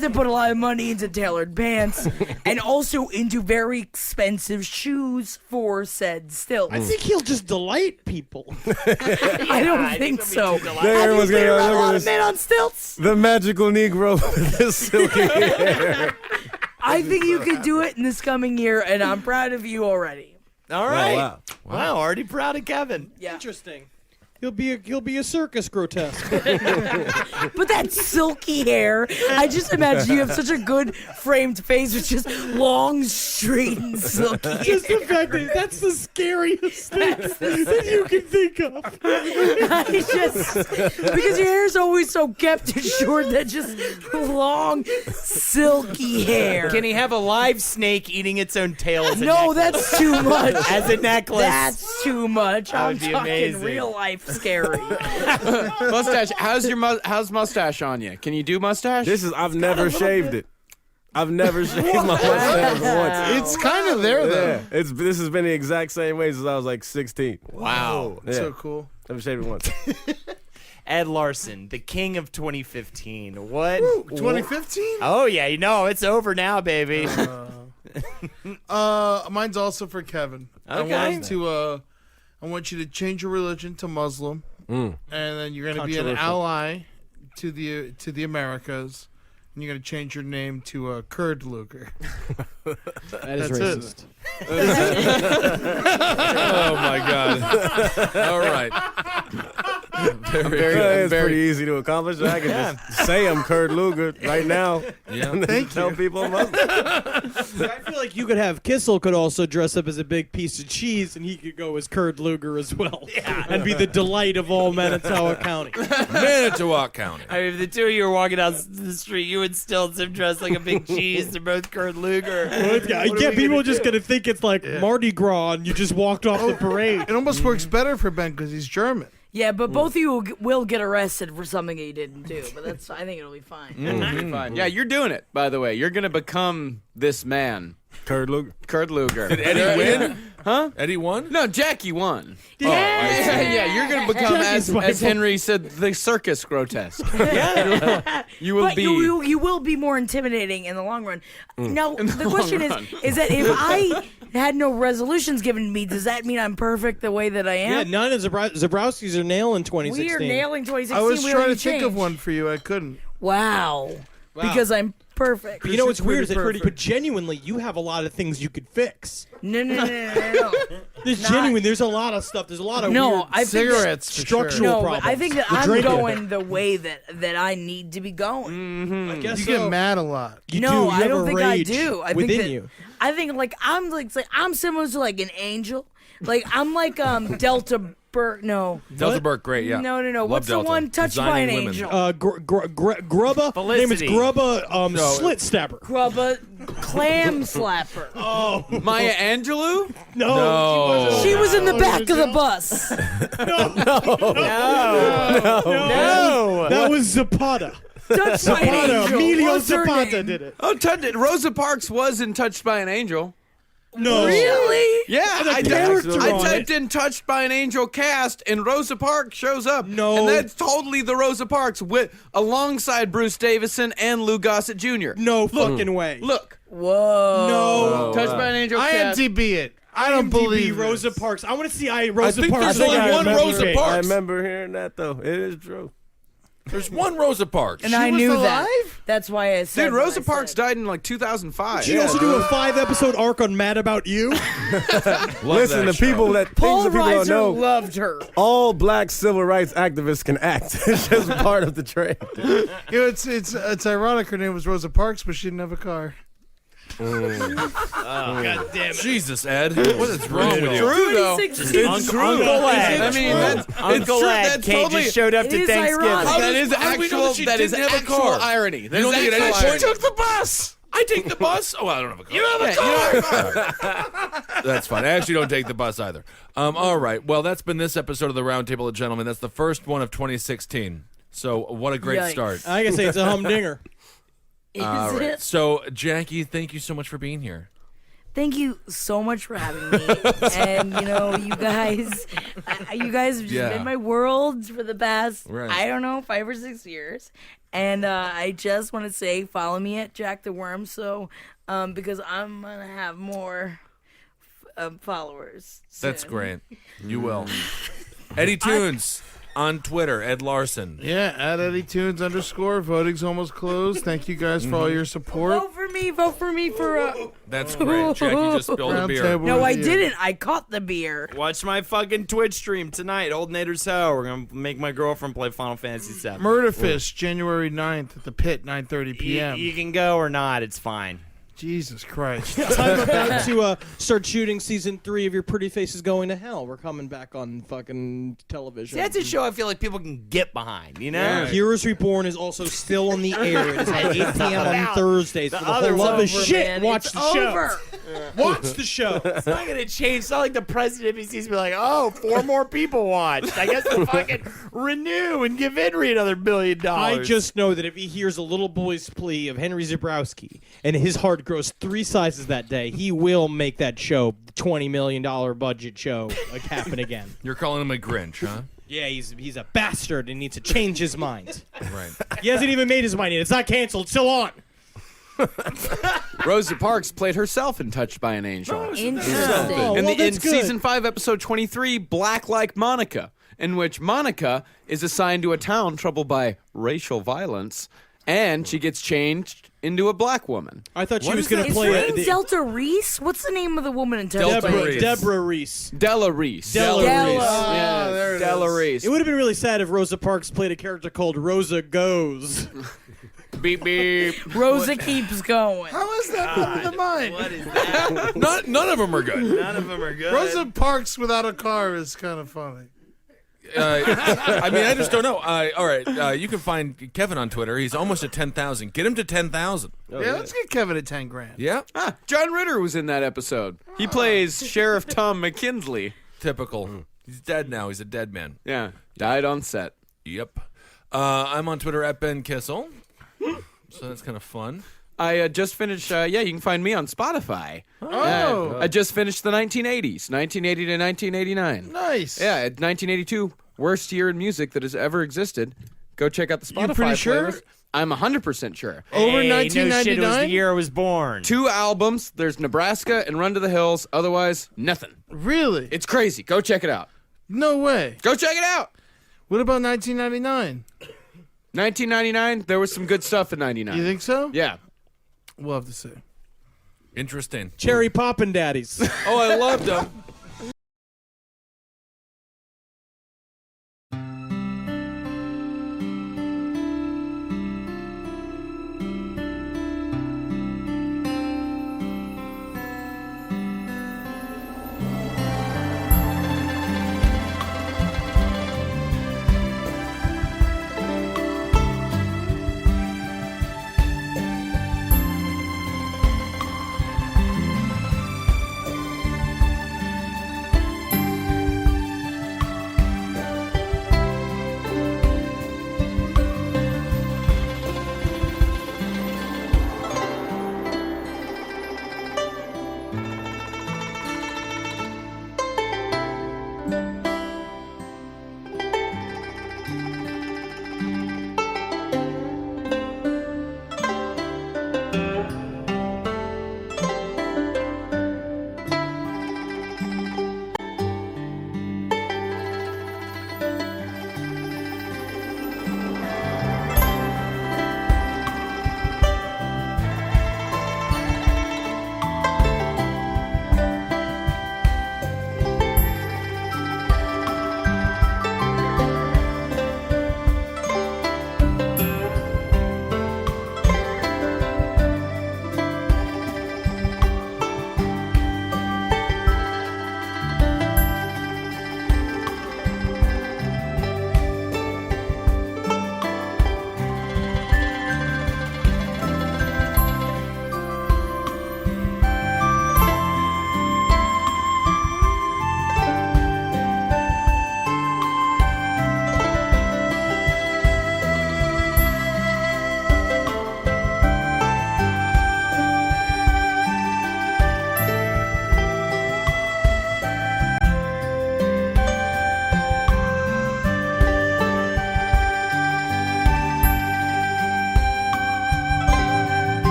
to put a lot of money into tailored pants and also into very expensive shoes for said stilts. I think he'll just delight people. I don't think so. Then Have you everyone's been gonna around a look lot at of this. men on stilts? The magical Negro with his silky hair. I think you can do it in this coming year, and I'm proud of you already. All right. wow. Wow, already proud of Kevin. Yeah. Interesting. He'll be a circus grotesque. But that silky hair, I just imagine you have such a good framed face with just long, straight, and silky Just the fact that that's the scariest thing that you can think of. I just because your hair is always so kept and short that just long, silky hair. Can he have a live snake eating its own tail as a No, necklace? that's too much. As a necklace. That's too much. That I'm would be talking amazing. real life scary. Mustache. How's mustache on you? Can you do mustache? I've never shaved it. I've never shaved my mustache once. It's kind of there, though. Yeah, this has been the exact same way since I was like 16. Wow. Yeah. So cool. Never shaved it once. Ed Larson, the king of 2015. What? 2015? Oh, yeah. You know, it's over now, baby. Mine's also for Kevin. Okay. I want you to change your religion to Muslim, and then you're going to be an ally to the Americas, and you're going to change your name to Kurd Luger. That is That's racist. Oh my God! All right. It's pretty easy to accomplish. I can just say I'm Kurt Luger right now. Yeah. And then tell people I'm Muslim. I feel like you could have Kissel could also dress up as a big piece of cheese, and he could go as Kurt Luger as well, and be the delight of all Manitowoc County. Manitowoc County. I mean, if the two of you were walking down the street, you would still him dressed like a big cheese. They're both Kurt Luger. Yeah, people are just gonna think it's like Mardi Gras, and you just walked off the parade. It almost works better for Ben because he's German. Yeah, but both of you will get arrested for something he didn't do. But I think it'll be fine. Fine. Yeah, you're doing it, by the way. You're going to become this man. Kurt Luger. Did Eddie win? Huh? Eddie won? No, Jackie won. Yeah. Yeah, you're going to become, as Henry said, the circus grotesque. Yeah. You will But be. you will be more intimidating in the long run. Now, the long question run. is that if I had no resolutions given to me, does that mean I'm perfect the way that I am? Yeah, none of Zebrowski's are nailing 2016. We are nailing 2016. I was we trying to already think of changed. one for you. I couldn't. Wow. Because I'm perfect. But you know what's weird is that, perfect. but genuinely, you have a lot of things you could fix. No. There's a lot of stuff. There's a lot of No, weird I think Cigarettes, for structural sure. No, problems. but I think that The I'm drinking. going the way that I need to be going. I guess You so. get mad a lot. You No, do. You I have don't a think I rage do. I within think that, you. I think like I'm similar to like an angel. Like I'm like Delta Burke. No. Delta Burke, great, yeah. No. Love What's Delta. the one touched by an Designing women. angel? Grubba. Name is Felicity. Grubba Slit Stabber. Grubba clam slapper. Maya Angelou? No. She was in the back of the bus. No. That was Zapata. Touched by an Zapata. angel. Emilio What's her Zapata name? did it. Oh, Rosa Parks was in Touched by an Angel. No. Really? Yeah, I character on typed in Touched by an Angel cast, and Rosa Parks shows up. No. And that's totally the Rosa Parks alongside Bruce Davison and Lou Gossett Jr. No fucking way. Look. Whoa. No. Touched by an Angel cast. IMDb it. I don't believe Rosa this. Parks. I want to see Rosa think Parks. there's only one Rosa I Parks. remember hearing that, though. It is true. There's one Rosa Parks. And I was knew alive? that. That's why I said Dude, what Rosa I Parks said. died in like 2005. Did you also do a 5-episode arc on Mad About You? Listen, the people that things Paul that people don't Reiser know. loved her. All black civil rights activists can act. It's just part of the trade. You know, it's ironic. Her name was Rosa Parks, but she didn't have a car. God damn it. Jesus, Ed. What is wrong with you? True, though. 2016. It's Uncle Ed. I mean, that's Uncle true. Ed. That's Kate totally. just showed up It to is Thanksgiving. ironic. That is How do we know actual. that she That is didn't have a actual car? irony. They don't That think is at any actual point. irony. Took the bus. I take the bus. Oh, I don't have a car. You have a car. That's fine. I actually don't take the bus either. All right. Well, that's been this episode of the Roundtable of Gentlemen. That's the first one of 2016. So what a great Yikes. start. I can say it's a humdinger. Is All right. it? So Jackie, thank you so much for being here. Thank you so much for having me. And you guys have just Yeah. been my world for the past, Right. I don't know, 5 or 6 years. And I just want to say, follow me at Jack the Worm, so because I'm gonna have more followers. That's soon. great. You will. Eddie Tunes on Twitter, Ed Larson. Yeah, at Eddie Tunes _ Voting's almost closed. Thank you guys for all your support. Vote for me for That's great. Jackie just spilled a beer. Roundtable No, of I the Year. didn't. I caught the beer. Watch my fucking Twitch stream tonight, Old Nader's Ho. We're gonna make my girlfriend play Final Fantasy VII. Murderfish, January 9th at the Pit, 9:30 p.m. You can go or not. It's fine. Jesus Christ. I'm about to start shooting season 3 of Your Pretty Face is Going to Hell. We're coming back on fucking television. See, that's a show I feel like people can get behind. You know. Heroes Reborn is also still on the air. It is at 8 p.m. on Thursdays. For the other whole love of Over, shit, man. watch It's the show. over. Watch the show. It's not gonna change. It's not like the president if he sees me like, oh, 4 more people watched. I guess we'll fucking renew and give Henry another $1 billion. I just know that if he hears a little boy's plea of Henry Zebrowski and his heart grows 3 sizes that day, he will make that show, $20 million budget show, happen again. You're calling him a Grinch, huh? Yeah, he's a bastard and needs to change his mind. Right. He hasn't even made his mind yet. It's not canceled. It's still on. Rosa Parks played herself in Touched by an Angel. Interesting. Oh, well, in that's good. season 5, episode 23, Black Like Monica, in which Monica is assigned to a town troubled by racial violence, and she gets changed into a black woman. I thought she What was is going that? to Is play her name Delta Reese? What's the name of the woman in Touched by Delta an Reese. Angel? Deborah Reese. Della Reese. Della Della. Reese. Yeah, there it Della is. Reese. It would have been really sad if Rosa Parks played a character called Rosa Goes. Beep, beep. Rosa keeps going. How is that not in the mind? What is that? None of them are good. None of them are good. Rosa Parks without a car is kind of funny. I mean, I just don't know. All right, you can find Kevin on Twitter. He's almost at 10,000. Get him to 10,000. Yeah, let's get Kevin at 10 grand. Yeah, John Ritter was in that episode. He plays Sheriff Tom McKinley. typical. He's dead now. He's a dead man. Yeah, died on set. Yep. I'm on Twitter at Ben Kissel. So that's kind of fun. I just finished. You can find me on Spotify. Oh. I just finished the 1980s, 1980 to 1989. Nice. Yeah, 1982, worst year in music that has ever existed. Go check out the Spotify pretty sure? playlist. I'm 100% sure. Over Hey, no shit, it was 1999? the year I was born. 2 albums. There's Nebraska and Run to the Hills. Otherwise, nothing. Really? It's crazy. Go check it out. No way. Go check it out. What about 1999? 1999, there was some good stuff in 99. You think so? Yeah. We'll have to see. Interesting. Cherry Poppin' Daddies. Oh, I loved them.